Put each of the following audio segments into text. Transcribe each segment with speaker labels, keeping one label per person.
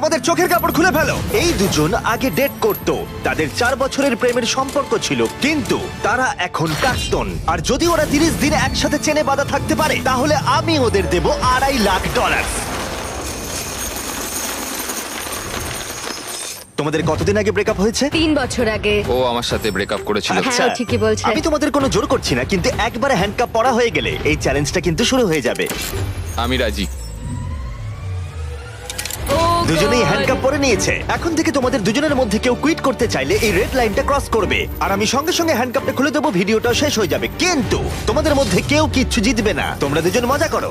Speaker 1: আমাদের চোখের কাপড় খুলে ফেলো। এই দুজন আগে ডেট করত, তাদের 4 বছরের প্রেমের সম্পর্ক ছিল, কিন্তু তারা এখন প্রাক্তন। আর যদি ওরা 30 দিন একসাথে চেনে বাঁধা থাকতে পারে, তাহলে আমি ওদের দেব $2.5 লাখ। তোমাদের কতদিন আগে ব্রেকআপ হয়েছে?
Speaker 2: 3 বছর আগে।
Speaker 3: ও আমার সাথে ব্রেকআপ করেছিল।
Speaker 2: হ্যাঁ, ও ঠিকই বলছে।
Speaker 1: আমি তোমাদের কোনো জোর করছি না, কিন্তু একবারে হ্যান্ডকাপ পরা হয়ে গেলে এই চ্যালেঞ্জটা কিন্তু শুরু হয়ে যাবে।
Speaker 3: আমি রাজি।
Speaker 2: Oh
Speaker 1: দুজনেই
Speaker 2: God!
Speaker 1: হ্যান্ডকাপ পরে নিয়েছে। এখন থেকে তোমাদের দুজনের মধ্যে কেউ কুইট করতে চাইলে এই রেড লাইনটা ক্রস করবে, আর আমি সঙ্গে সঙ্গে হ্যান্ডকাপটা খুলে দেবো, ভিডিওটা শেষ হয়ে যাবে। কিন্তু তোমাদের মধ্যে কেউ কিচ্ছু জিতবে না, তোমরা দুজন মজা করো।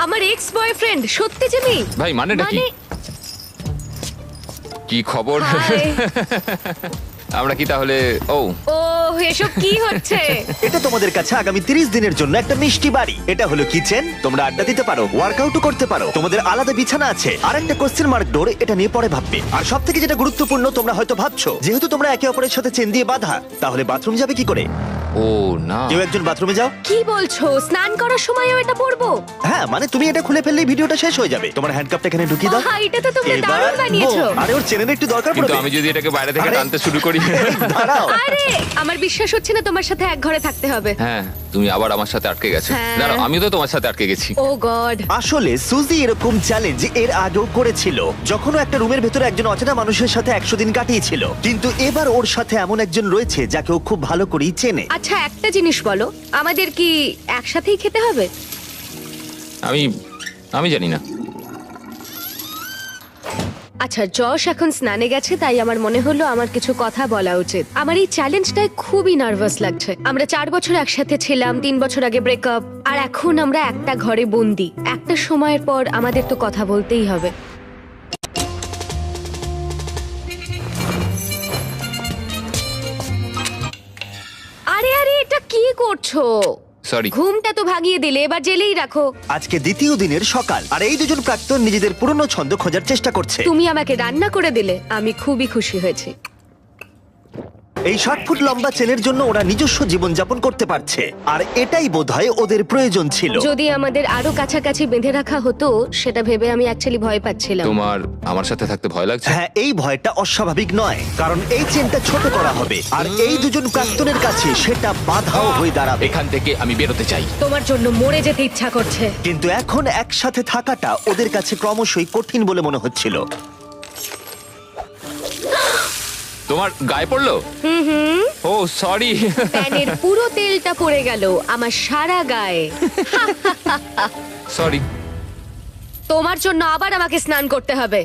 Speaker 2: আমার এক্স বয়ফ্রেন্ড সত্যি জিমি।
Speaker 3: ভাই মানেটা কি? কি খবর?
Speaker 2: হাই।
Speaker 3: আমরা কি তাহলে? ও
Speaker 2: ও এসব কি হচ্ছে?
Speaker 1: এটা তোমাদের কাছে আগামী 30 দিনের জন্য একটা মিষ্টি বাড়ি। এটা হলো কিচেন, তোমরা আড্ডা দিতে পারো, ওয়ার্কআউটও করতে পারো, তোমাদের আলাদা বিছানা আছে, আর একটা কোশ্চেন মার্ক ডোর, এটা নিয়ে পরে ভাববে। আর সব থেকে যেটা গুরুত্বপূর্ণ, তোমরা হয়তো ভাবছো যেহেতু তোমরা একে অপরের সাথে চেন দিয়ে বাঁধা, তাহলে বাথরুম যাবে কি করে?
Speaker 3: ও না,
Speaker 1: কেউ একজন বাথরুমে যাও।
Speaker 2: কি বলছো? স্নান করার সময়ও এটা পরবো?
Speaker 1: হ্যাঁ, মানে তুমি এটা খুলে ফেললেই ভিডিওটা শেষ হয়ে যাবে। তোমার হ্যান্ডকাপটা এখানে ঢুকিয়ে দাও।
Speaker 2: আহা, এটা তো তোমরা
Speaker 1: এবার
Speaker 2: দারুণ বানিয়েছো।
Speaker 1: boom! আরে ওর চেনের একটু দরকার
Speaker 3: কিন্তু
Speaker 1: পড়বে।
Speaker 3: আমি যদি এটাকে বাইরে থেকে
Speaker 1: আরে-
Speaker 3: টানতে শুরু করি।
Speaker 1: দাঁড়াও।
Speaker 2: আরে আমার বিশ্বাস হচ্ছে না তোমার সাথে এক ঘরে থাকতে হবে।
Speaker 3: হ্যাঁ, তুমি আবার আমার সাথে আটকে গেছো।
Speaker 2: হ্যাঁ।
Speaker 3: দাঁড়াও, আমিও তো তোমার সাথে আটকে গেছি।
Speaker 2: ও গড।
Speaker 1: আসলে সুজি এরকম চ্যালেঞ্জ এর আগেও করেছিল, যখন ও একটা রুমের ভেতরে একজন অচেনা মানুষের সাথে 100 দিন কাটিয়েছিল। কিন্তু এবার ওর সাথে এমন একজন রয়েছে যাকে ও খুব ভালো করেই চেনে।
Speaker 2: আচ্ছা একটা জিনিস বলো, আমাদের কি একসাথেই খেতে হবে?
Speaker 3: আমি জানি না।
Speaker 2: আচ্ছা, যশ এখন স্নানে গেছে, তাই আমার মনে হলো আমার কিছু কথা বলা উচিত। আমার এই চ্যালেঞ্জটায় খুবই নার্ভাস লাগছে। আমরা 4 বছর একসাথে ছিলাম, 3 বছর আগে ব্রেকআপ, আর এখন আমরা একটা ঘরে বন্দি। একটা সময়ের পর আমাদের তো কথা বলতেই হবে। আরে আরে, এটা কি করছো?
Speaker 3: সরি।
Speaker 2: ঘুমটা তো ভাগিয়ে দিলে, এবার জেলেই রাখো।
Speaker 1: আজকে দ্বিতীয় দিনের সকাল, আর এই দুজন প্রাক্তন নিজেদের পুরনো ছন্দ খোঁজার চেষ্টা করছে।
Speaker 2: তুমি আমাকে রান্না করে দিলে, আমি খুবই খুশি হয়েছি।
Speaker 1: এই 60 ফুট লম্বা চেনের জন্য ওরা নিজস্ব জীবনযাপন করতে পারছে, আর এটাই বোধহয় ওদের প্রয়োজন ছিল।
Speaker 2: যদি আমাদের আরো কাছাকাছি বেঁধে রাখা হতো, সেটা ভেবে আমি অ্যাকচুয়ালি ভয় পাচ্ছিলাম।
Speaker 3: তোমার আমার সাথে থাকতে ভয় লাগছে?
Speaker 1: হ্যাঁ, এই ভয়টা অস্বাভাবিক নয়, কারণ এই চেনটা ছোট করা হবে, আর এই দুজন প্রাক্তনের কাছে সেটা বাধাও হয়ে দাঁড়াবে।
Speaker 3: এখান থেকে আমি বেরোতে চাই।
Speaker 2: তোমার জন্য মরে যেতে ইচ্ছা করছে।
Speaker 1: কিন্তু এখন একসাথে থাকাটা ওদের কাছে ক্রমশই কঠিন বলে মনে হচ্ছিল।
Speaker 3: তোমার গায়ে পড়লো? ও সরি।
Speaker 2: প্যানের পুরো তেলটা পড়ে গেল আমার সারা গায়ে।
Speaker 3: সরি।
Speaker 2: তোমার জন্য আবার আমাকে স্নান করতে হবে।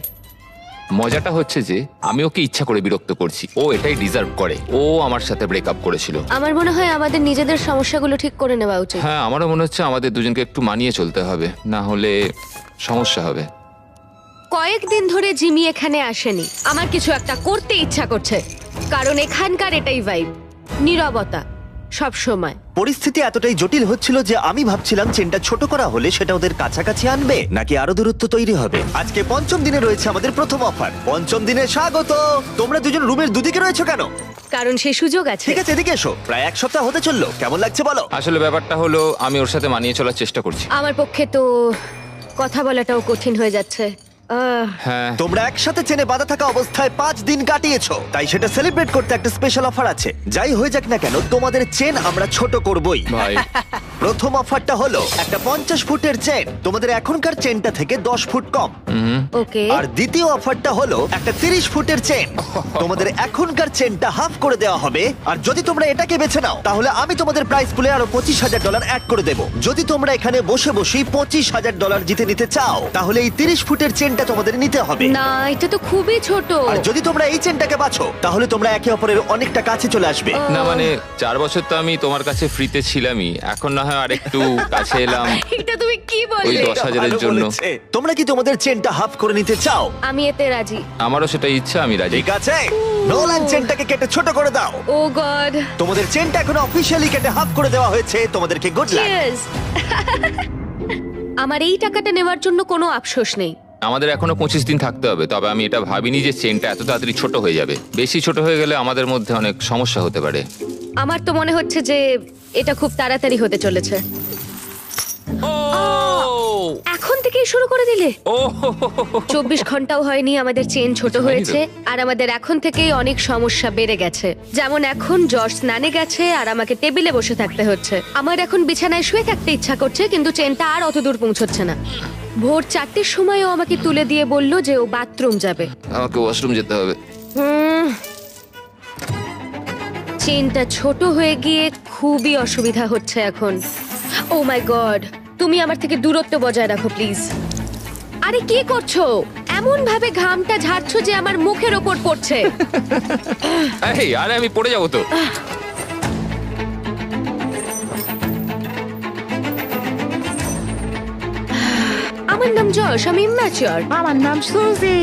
Speaker 3: মজাটা হচ্ছে যে আমি ওকে ইচ্ছা করে বিরক্ত করছি। ও এটাই ডিজার্ভ করে। ও আমার সাথে ব্রেকআপ করেছিল।
Speaker 2: আমার মনে হয় আমাদের নিজেদের সমস্যাগুলো ঠিক করে নেওয়া উচিত।
Speaker 3: হ্যাঁ, আমারও মনে হচ্ছে আমাদের দুজনকে একটু মানিয়ে চলতে হবে, না হলে সমস্যা হবে।
Speaker 2: কয়েকদিন ধরে জিমি এখানে আসেনি। আমার কিছু একটা করতে ইচ্ছা করছে, কারণ এখানকার এটাই ভাইব, নীরবতা সব সময়।
Speaker 1: পরিস্থিতি এতটাই জটিল হচ্ছিল যে আমি ভাবছিলাম চেনটা ছোট করা হলে সেটা ওদের কাছাকাছি আনবে, নাকি আরো দূরত্ব তৈরি হবে। আজকে পঞ্চম দিনে রয়েছে আমাদের প্রথম অফার। পঞ্চম দিনে স্বাগত। তোমরা দুজন রুমের দুদিকে রয়েছো কেন?
Speaker 2: কারণ সেই সুযোগ আছে।
Speaker 1: ঠিক আছে, এদিকে এসো। প্রায় 1 সপ্তাহ হতে চললো, কেমন লাগছে বলো?
Speaker 3: আসলে ব্যাপারটা হলো আমি ওর সাথে মানিয়ে চলার চেষ্টা করছি।
Speaker 2: আমার পক্ষে তো কথা বলাটাও কঠিন হয়ে যাচ্ছে।
Speaker 3: হ্যাঁ,
Speaker 1: তোমরা একসাথে চেনে বাঁধা থাকা অবস্থায় 5 দিন কাটিয়েছো, তাই সেটা সেলিব্রেট করতে একটা স্পেশাল অফার আছে। যাই হয়ে যাক না কেন, তোমাদের চেন আমরা ছোট করবই।
Speaker 3: ভাই।
Speaker 1: প্রথম অফারটা হলো একটা 50 ফুটের চেন, তোমাদের এখনকার চেনটা থেকে 10 ফুট কম।
Speaker 2: ওকে।
Speaker 1: আর দ্বিতীয় অফারটা হলো একটা 30 ফুটের চেন, তোমাদের এখনকার চেনটা হাফ করে দেওয়া হবে। আর যদি তোমরা এটাকে বেছে নাও, তাহলে আমি তোমাদের প্রাইস পুলে আরো $25,000 অ্যাড করে দেবো। যদি তোমরা এখানে বসে বসেই $25,000 জিতে নিতে চাও, তাহলে এই 30 ফুটের চেনটা তোমাদের নিতে হবে।
Speaker 2: না, এটা তো খুবই ছোট।
Speaker 1: আর যদি তোমরা এই চেনটাকে বাছো, তাহলে তোমরা একে অপরের অনেকটা কাছে চলে আসবে।
Speaker 3: না মানে 4 বছর তো আমি তোমার কাছে ফ্রিতে ছিলামই, এখন না হয় আরেকটু কাছে এলাম।
Speaker 2: এটা তুমি কি
Speaker 3: ওই
Speaker 2: বললে?
Speaker 3: 10,000-এর
Speaker 1: ভালো
Speaker 3: জন্য।
Speaker 1: বলেছে। তোমরা কি তোমাদের চেনটা হাফ করে নিতে চাও?
Speaker 2: আমি এতে রাজি।
Speaker 3: আমারও সেটা ইচ্ছা, আমি রাজি।
Speaker 1: ঠিক আছে, নোলান চেনটাকে কেটে ছোট করে দাও।
Speaker 2: ও গড।
Speaker 1: তোমাদের চেনটা এখন অফিশিয়ালি কেটে হাফ করে দেওয়া হয়েছে। তোমাদেরকে গুড লাক।
Speaker 2: চিয়ার্স। আমার এই টাকাটা নেওয়ার জন্য কোনো আফসোস নেই।
Speaker 3: আমাদের এখনো 25 দিন থাকতে হবে, তবে আমি এটা ভাবিনি যে চেনটা এত তাড়াতাড়ি ছোট হয়ে যাবে। বেশি ছোট হয়ে গেলে আমাদের মধ্যে অনেক সমস্যা হতে পারে।
Speaker 2: আমার তো মনে হচ্ছে যে এটা খুব তাড়াতাড়ি হতে চলেছে। এখন থেকেই শুরু করে দিলে?
Speaker 3: ও
Speaker 2: 24 ঘন্টাও হয়নি আমাদের চেন ছোট
Speaker 3: হয়নি তো।
Speaker 2: হয়েছে, আর আমাদের এখন থেকেই অনেক সমস্যা বেড়ে গেছে। যেমন এখন জর্জ স্নানে গেছে আর আমাকে টেবিলে বসে থাকতে হচ্ছে। আমার এখন বিছানায় শুয়ে থাকতে ইচ্ছা করছে, কিন্তু চেনটা আর অত দূর পৌঁছচ্ছে না। ভোর 4টের সময়ও আমাকে তুলে দিয়ে বলল যে ও বাথরুম যাবে।
Speaker 3: আমাকে ওয়াশরুম যেতে হবে।
Speaker 2: চেনটা ছোট হয়ে গিয়ে খুবই অসুবিধা হচ্ছে এখন। ও মাই গড, তুমি আমার থেকে দূরত্ব বজায় রাখো প্লিজ। আরে কি করছো? এমন ভাবে ঘামটা ঝাড়ছো যে আমার মুখের ওপর পড়ছে।
Speaker 3: এই আরে আমি পড়ে যাবো তো।
Speaker 2: আমার নাম যশ, আমি ইম্যাচিওর।
Speaker 4: আমার নাম সুজি।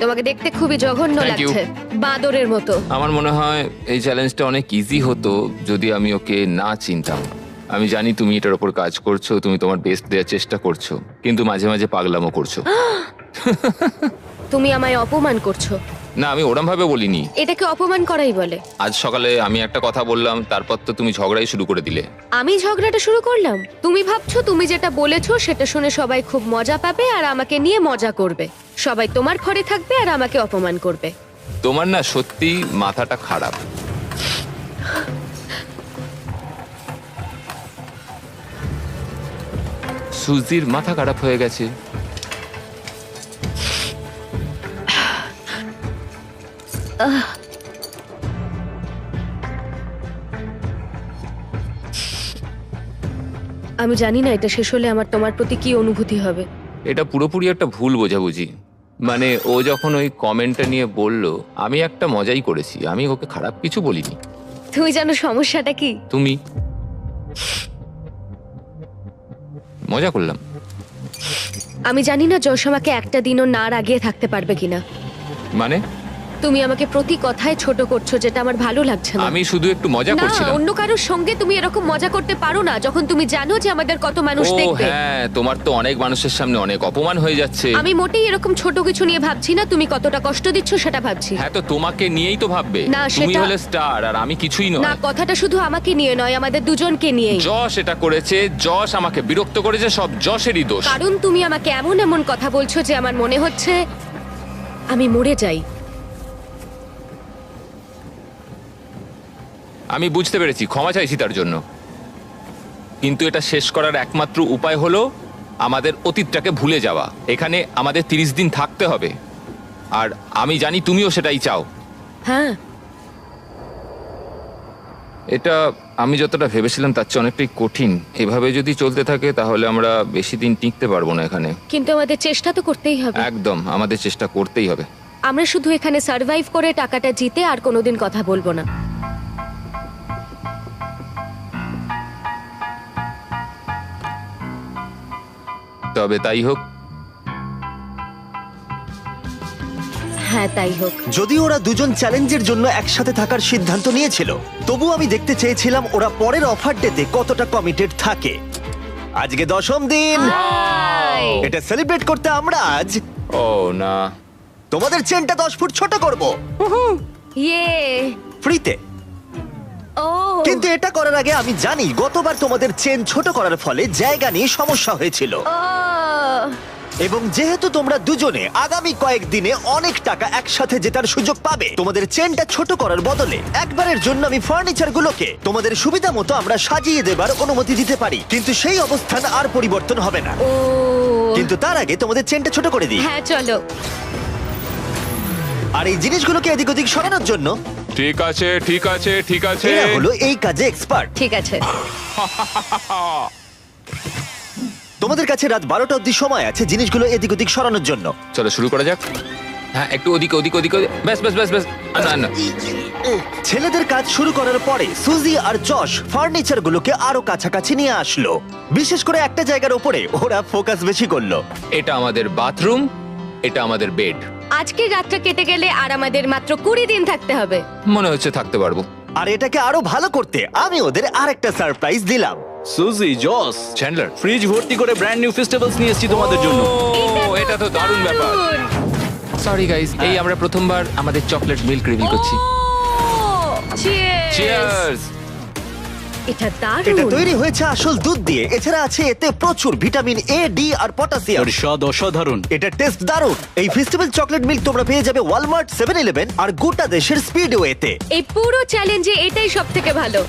Speaker 2: তোমাকে দেখতে খুবই জঘন্য
Speaker 3: Thank you.
Speaker 2: লাগছে, বাঁদরের মতো।
Speaker 3: আমার মনে হয় এই চ্যালেঞ্জটা অনেক ইজি হতো যদি আমি ওকে না চিনতাম। আমি জানি তুমি এটার উপর কাজ করছো, তুমি তোমার বেস্ট দেওয়ার চেষ্টা করছো, কিন্তু মাঝে মাঝে পাগলামো করছো।
Speaker 2: তুমি আমায় অপমান করছো।
Speaker 3: না, আমি ওরম ভাবে বলিনি।
Speaker 2: এটাকে অপমান করাই বলে।
Speaker 3: আজ সকালে আমি একটা কথা বললাম, তারপর তো তুমি ঝগড়াই শুরু করে দিলে।
Speaker 2: আমি ঝগড়াটা শুরু করলাম? তুমি ভাবছো তুমি যেটা বলেছো সেটা শুনে সবাই খুব মজা পাবে আর আমাকে নিয়ে মজা করবে। সবাই তোমার ঘরে থাকবে আর আমাকে অপমান করবে।
Speaker 3: তোমার না সত্যি মাথাটা খারাপ। সুজির মাথা খারাপ হয়ে গেছে।
Speaker 2: আমি জানি না এটা শেষ হলে আমার তোমার প্রতি কি অনুভূতি হবে।
Speaker 3: এটা পুরোপুরি একটা ভুল বোঝাবুঝি। মানে ও যখন ওই কমেন্টটা নিয়ে বলল, আমি একটা মজাই করেছি, আমি ওকে খারাপ কিছু বলিনি।
Speaker 2: তুমি জানো সমস্যাটা কি?
Speaker 3: তুমি মজা করলাম।
Speaker 2: আমি জানি না যশ আমাকে একটা দিনও না রাগিয়ে থাকতে পারবে কিনা।
Speaker 3: মানে
Speaker 2: তুমি আমাকে প্রতি কথায় ছোট করছো, যেটা আমার ভালো লাগছে না।
Speaker 3: আমি শুধু একটু মজা
Speaker 2: না,
Speaker 3: করছিলাম।
Speaker 2: অন্য কারোর সঙ্গে তুমি এরকম মজা করতে পারো না যখন তুমি জানো যে আমাদের কত মানুষ
Speaker 3: ও
Speaker 2: দেখবে।
Speaker 3: হ্যাঁ, তোমার তো অনেক মানুষের সামনে অনেক অপমান হয়ে যাচ্ছে।
Speaker 2: আমি মোটেই এরকম ছোট কিছু নিয়ে ভাবছি না, তুমি কতটা কষ্ট দিচ্ছ সেটা ভাবছি।
Speaker 3: হ্যাঁ, তো তোমাকে নিয়েই তো ভাববে।
Speaker 2: না,
Speaker 3: তুমি
Speaker 2: সেটা-
Speaker 3: হলে স্টার আর আমি কিছুই
Speaker 2: না,
Speaker 3: নয়।
Speaker 2: কথাটা শুধু আমাকে নিয়ে নয়, আমাদের দুজনকে নিয়েই।
Speaker 3: যশ এটা করেছে, যশ আমাকে বিরক্ত করেছে, সব যশেরই দোষ।
Speaker 2: কারণ তুমি আমাকে এমন এমন কথা বলছো যে আমার মনে হচ্ছে আমি মরে যাই।
Speaker 3: আমি বুঝতে পেরেছি, ক্ষমা চাইছি তার জন্য। কিন্তু এটা শেষ করার একমাত্র উপায় হলো আমাদের অতীতটাকে ভুলে যাওয়া। এখানে আমাদের 30 দিন থাকতে হবে, আর আমি জানি তুমিও সেটাই চাও।
Speaker 2: হ্যাঁ,
Speaker 3: এটা আমি যতটা ভেবেছিলাম তার চেয়ে অনেকটাই কঠিন। এভাবে যদি চলতে থাকে তাহলে আমরা বেশি দিন টিকতে পারবো না এখানে।
Speaker 2: কিন্তু আমাদের চেষ্টা তো করতেই হবে।
Speaker 3: একদম, আমাদের চেষ্টা করতেই হবে।
Speaker 2: আমরা শুধু এখানে সার্ভাইভ করে টাকাটা জিতে আর কোনোদিন কথা বলবো না।
Speaker 3: তবে তাই হোক।
Speaker 2: হ্যাঁ, তাই হোক।
Speaker 1: যদি ওরা দুজন চ্যালেঞ্জের জন্য একসাথে থাকার সিদ্ধান্ত নিয়েছিল, তবু আমি দেখতে চেয়েছিলাম ওরা পরের অফার ডেতে কতটা কমিটেড থাকে। আজকে 10ম দিন।
Speaker 2: হাই।
Speaker 1: এটা সেলিব্রেট করতে আমরা আজ
Speaker 3: ও না,
Speaker 1: তোমাদের চেনটা 10 ফুট ছোট করব
Speaker 2: ইয়ে।
Speaker 1: ফ্রিতে।
Speaker 2: ও,
Speaker 1: কিন্তু এটা করার আগে আমি জানি গতবার তোমাদের চেন ছোট করার ফলে জায়গা নিয়ে সমস্যা হয়েছিল,
Speaker 2: ও,
Speaker 1: এবং যেহেতু তোমরা দুজনে আগামী কয়েকদিনে অনেক টাকা একসাথে জেতার সুযোগ পাবে, তোমাদের চেনটা ছোট করার বদলে একবারের জন্য আমি ফার্নিচারগুলোকে তোমাদের সুবিধা মতো আমরা সাজিয়ে দেবার অনুমতি দিতে পারি। কিন্তু সেই অবস্থান আর পরিবর্তন হবে না।
Speaker 2: ও।
Speaker 1: কিন্তু তার আগে তোমাদের চেনটা ছোট করে দিই।
Speaker 2: হ্যাঁ, চলো।
Speaker 1: আর এই জিনিসগুলোকে এদিক ওদিক সরানোর জন্য
Speaker 3: ঠিক আছে ঠিক আছে ঠিক আছে।
Speaker 1: এরা হলো এই কাজে এক্সপার্ট।
Speaker 2: ঠিক আছে।
Speaker 1: তোমাদের কাছে রাত 12টা অব্দি সময় আছে জিনিসগুলো এদিক ওদিক সরানোর জন্য।
Speaker 3: চলো শুরু করা যাক। হ্যাঁ, একটু ওদিকে ওদিকে ওদিকে ব্যাস ব্যাস ব্যাস ব্যাস। না না,
Speaker 1: ছেলেদের কাজ শুরু করার পরে সুজি আর যশ ফার্নিচারগুলোকে আরো কাছাকাছি নিয়ে আসলো। বিশেষ করে একটা জায়গার উপরে ওরা ফোকাস বেশি করলো।
Speaker 3: এটা আমাদের বাথরুম, এটা আমাদের বেড।
Speaker 2: আজকের রাতটা কেটে গেলে আর আমাদের মাত্র 20 দিন থাকতে হবে।
Speaker 3: মনে হচ্ছে থাকতে পারবো।
Speaker 1: আর এটাকে আরো ভালো করতে আমি ওদের আরেকটা সারপ্রাইজ দিলাম।
Speaker 5: সুজি, জস,
Speaker 3: চ্যান্ডলার,
Speaker 5: ফ্রিজ ভর্তি করে ব্র্যান্ড নিউ ফেস্টিভ্যালস নিয়ে এসেছি তোমাদের জন্য।
Speaker 3: এটা তো দারুণ ব্যাপার। সরি গাইস, এই আমরা প্রথমবার আমাদের চকলেট মিল্ক রিভিল করছি।
Speaker 2: চিয়ার্স।
Speaker 3: চিয়ার্স।
Speaker 2: এটা
Speaker 1: এটা
Speaker 2: দারুণ।
Speaker 1: তৈরি হয়েছে আসল দুধ দিয়ে, এছাড়া আছে এতে প্রচুর ভিটামিন এ, ডি আর পটাশিয়াম।
Speaker 5: এর স্বাদ অসাধারণ।
Speaker 1: এটা টেস্ট দারুণ। এই ফেস্টিভ্যাল চকলেট মিল্ক তোমরা পেয়ে যাবে ওয়ালমার্ট, 7-Eleven আর গোটা দেশের স্পিডওয়েতে।
Speaker 2: এই পুরো চ্যালেঞ্জে এটাই সব থেকে ভালো।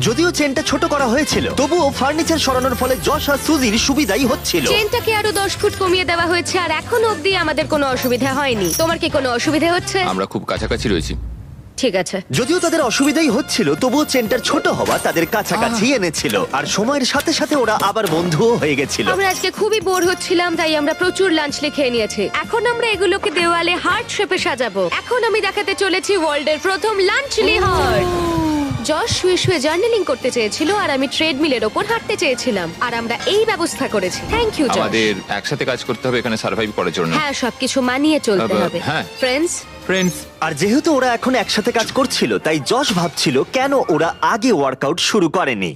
Speaker 1: যদিও চেনটা ছোট করা হয়েছিল, তবুও ফার্নিচার সরানোর ফলে যশ আর সুজির সুবিধাই হচ্ছিল।
Speaker 2: চেনটাকে আরো 10 ফুট কমিয়ে দেওয়া হয়েছে আর এখনো অবধি আমাদের কোনো অসুবিধা হয়নি। তোমার কি কোনো অসুবিধা হচ্ছে?
Speaker 3: আমরা খুব কাছাকাছি রয়েছি।
Speaker 2: ঠিক আছে।
Speaker 1: যদিও তাদের অসুবিধাই হচ্ছিল, তবুও চেনটার ছোট হওয়া তাদের কাছাকাছি এনেছিল, আর সময়ের সাথে সাথে ওরা আবার বন্ধুও হয়ে গেছিল।
Speaker 2: আমরা আজকে খুবই বোর হচ্ছিলাম, তাই আমরা প্রচুর লাঞ্চ খেয়ে নিয়েছি। এখন আমরা এগুলোকে দেওয়ালে হার্ট শেপে সাজাবো। এখন আমি দেখাতে চলেছি ওয়ার্ল্ডের প্রথম লাঞ্চলি হার্ট। যশ শুয়ে শুয়ে জার্নালিং করতে চেয়েছিল আর আমি ট্রেডমিলের ওপর হাঁটতে চেয়েছিলাম, আর আমরা এই ব্যবস্থা করেছি। থ্যাংক ইউ যশ।
Speaker 3: আমাদের একসাথে কাজ করতে হবে এখানে সার্ভাইভ করার জন্য।
Speaker 2: হ্যাঁ, সবকিছু মানিয়ে চলতে হবে।
Speaker 3: হ্যাঁ।
Speaker 2: ফ্রেন্ডস,
Speaker 3: ফ্রেন্ডস,
Speaker 1: আর যেহেতু ওরা এখন একসাথে কাজ করছিল, তাই যশ ভাবছিল কেন ওরা আগে ওয়ার্কআউট শুরু করেনি।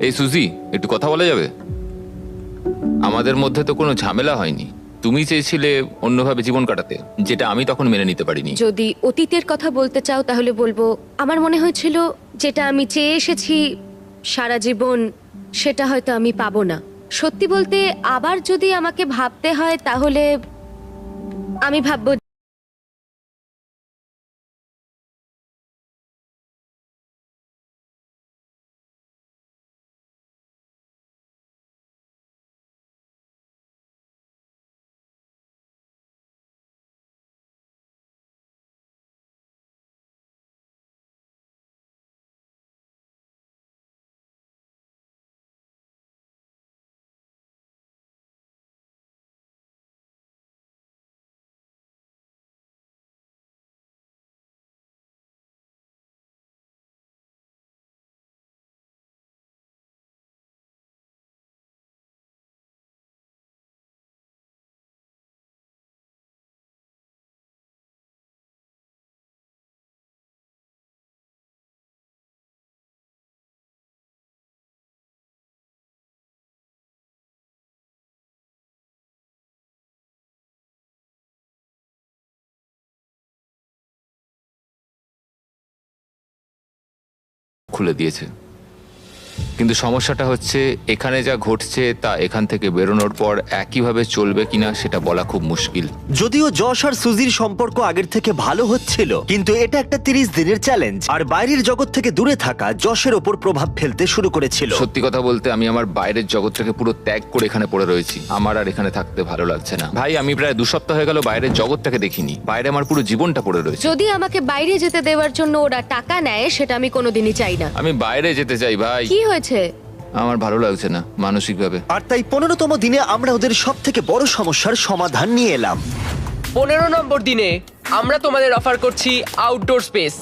Speaker 3: এই সুজি, একটু কথা বলা যাবে? আমাদের মধ্যে তো কোনো ঝামেলা হয়নি। তুমি চেয়েছিলে অন্যভাবে জীবন কাটাতে, যেটা আমি তখন মেনে নিতে পারিনি।
Speaker 2: যদি অতীতের কথা বলতে চাও তাহলে বলবো আমার মনে হয়েছিল যেটা আমি চেয়ে এসেছি সারা জীবন, সেটা হয়তো আমি পাবো না। সত্যি বলতে, আবার যদি আমাকে ভাবতে হয় তাহলে আমি ভাববো
Speaker 3: খুলে দিয়েছে, কিন্তু সমস্যাটা হচ্ছে এখানে যা ঘটছে তা এখান থেকে বেরোনোর পর একইভাবে চলবে কিনা সেটা বলা খুব মুশকিল।
Speaker 1: যদিও যশ আর সুজির সম্পর্ক আগের থেকে ভালো হচ্ছিল, কিন্তু এটা একটা 30 দিনের চ্যালেঞ্জ, আর বাইরের জগৎ থেকে দূরে থাকা যশের ওপর প্রভাব ফেলতে শুরু করেছিল।
Speaker 3: সত্যি কথা বলতে, আমি আমার বাইরের জগৎটাকে পুরো ত্যাগ করে এখানে পড়ে রয়েছি। আমার আর এখানে থাকতে ভালো লাগছে না। ভাই, আমি প্রায় 2 সপ্তাহ হয়ে গেল বাইরের জগৎটাকে দেখিনি। বাইরে আমার পুরো জীবনটা পড়ে রয়েছে।
Speaker 2: যদি আমাকে বাইরে যেতে দেওয়ার জন্য ওরা টাকা নেয়, সেটা আমি কোনোদিনই চাই না।
Speaker 3: আমি বাইরে যেতে চাই ভাই।
Speaker 2: কি হয়েছে?
Speaker 3: আমার ভালো লাগছে না মানসিকভাবে।
Speaker 1: আর তাই 15তম দিনে আমরা ওদের সব থেকে বড় সমস্যার সমাধান নিয়ে এলাম।
Speaker 4: 15 নম্বর দিনে আমরা তোমাদের অফার করছি আউটডোর স্পেস।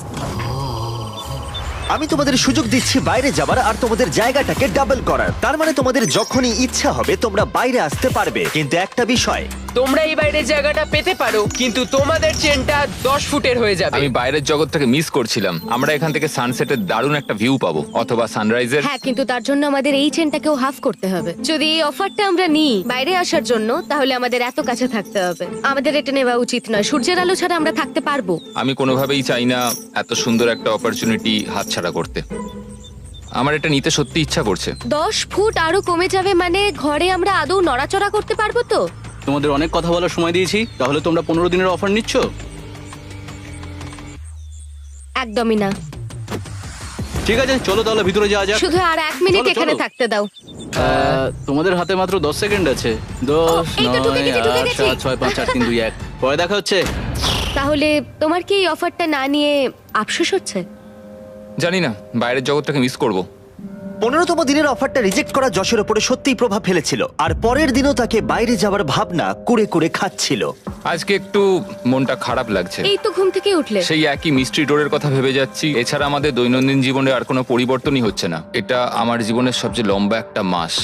Speaker 1: আমি তোমাদের সুযোগ দিচ্ছি বাইরে যাবার আর তোমাদের জায়গাটাকে ডাবল করার। তার মানে তোমাদের যখনই ইচ্ছা হবে তোমরা বাইরে আসতে পারবে, কিন্তু একটা বিষয়,
Speaker 4: তোমরা এই বাইরের জায়গাটা পেতে পারো, কিন্তু তোমাদের চেনটা 10 ফুটের হয়ে যাবে।
Speaker 3: আমি বাইরের জগৎটাকে মিস করছিলাম। আমরা এখান থেকে সানসেটের দারুণ একটা ভিউ পাবো, অথবা সানরাইজের।
Speaker 2: হ্যাঁ, কিন্তু তার জন্য আমাদের এই চেনটাকেও হাফ করতে হবে। যদি এই অফারটা আমরা নিই বাইরে আসার জন্য, তাহলে আমাদের এত কাছে থাকতে হবে। আমাদের এটা নেওয়া উচিত নয়। সূর্যের আলো ছাড়া আমরা থাকতে পারবো?
Speaker 3: আমি কোনোভাবেই চাই না এত সুন্দর একটা অপরচুনিটি হাতছাড়া করতে। আমার এটা নিতে সত্যি ইচ্ছা করছে।
Speaker 2: 10 ফুট আরো কমে যাবে মানে ঘরে আমরা আদৌ নড়াচড়া করতে পারবো তো?
Speaker 5: তোমাদের অনেক কথা বলার সময় দিয়েছি, তাহলে তোমরা 15 দিনের অফার নিচ্ছ?
Speaker 2: একদমই না।
Speaker 5: ঠিক আছে, চলো তাহলে ভিতরে যাওয়া যাক।
Speaker 2: শুধু আর 1 মিনিট
Speaker 5: চলো,
Speaker 2: এখানে
Speaker 5: চলো।
Speaker 2: থাকতে দাও।
Speaker 5: তোমাদের হাতে মাত্র 10 সেকেন্ড আছে। 10,
Speaker 2: এই তো ঢুকে
Speaker 5: 9,
Speaker 2: গেছি, ঢুকে
Speaker 5: 8,
Speaker 2: গেছি।
Speaker 5: 7, 6, 5, 4, 3, 2, 1। পরে দেখা হচ্ছে।
Speaker 2: তাহলে তোমার কি এই অফারটা না নিয়ে আফসোস হচ্ছে?
Speaker 3: জানি না, বাইরের জগৎটাকে মিস করব।
Speaker 1: 15তম দিনের অফারটা রিজেক্ট করা যশের ওপরে সত্যিই প্রভাব ফেলেছিল, আর পরের দিনও তাকে বাইরে যাওয়ার ভাবনা কুরে কুরে খাচ্ছিল।
Speaker 3: আজকে একটু মনটা খারাপ লাগছে।
Speaker 2: এই তো ঘুম থেকে উঠলে।
Speaker 3: সেই একই মিস্ট্রি ডোরের কথা ভেবে যাচ্ছি। এছাড়া আমাদের দৈনন্দিন জীবনে আর কোনো পরিবর্তনই হচ্ছে না। এটা আমার জীবনের সবচেয়ে লম্বা একটা মাস।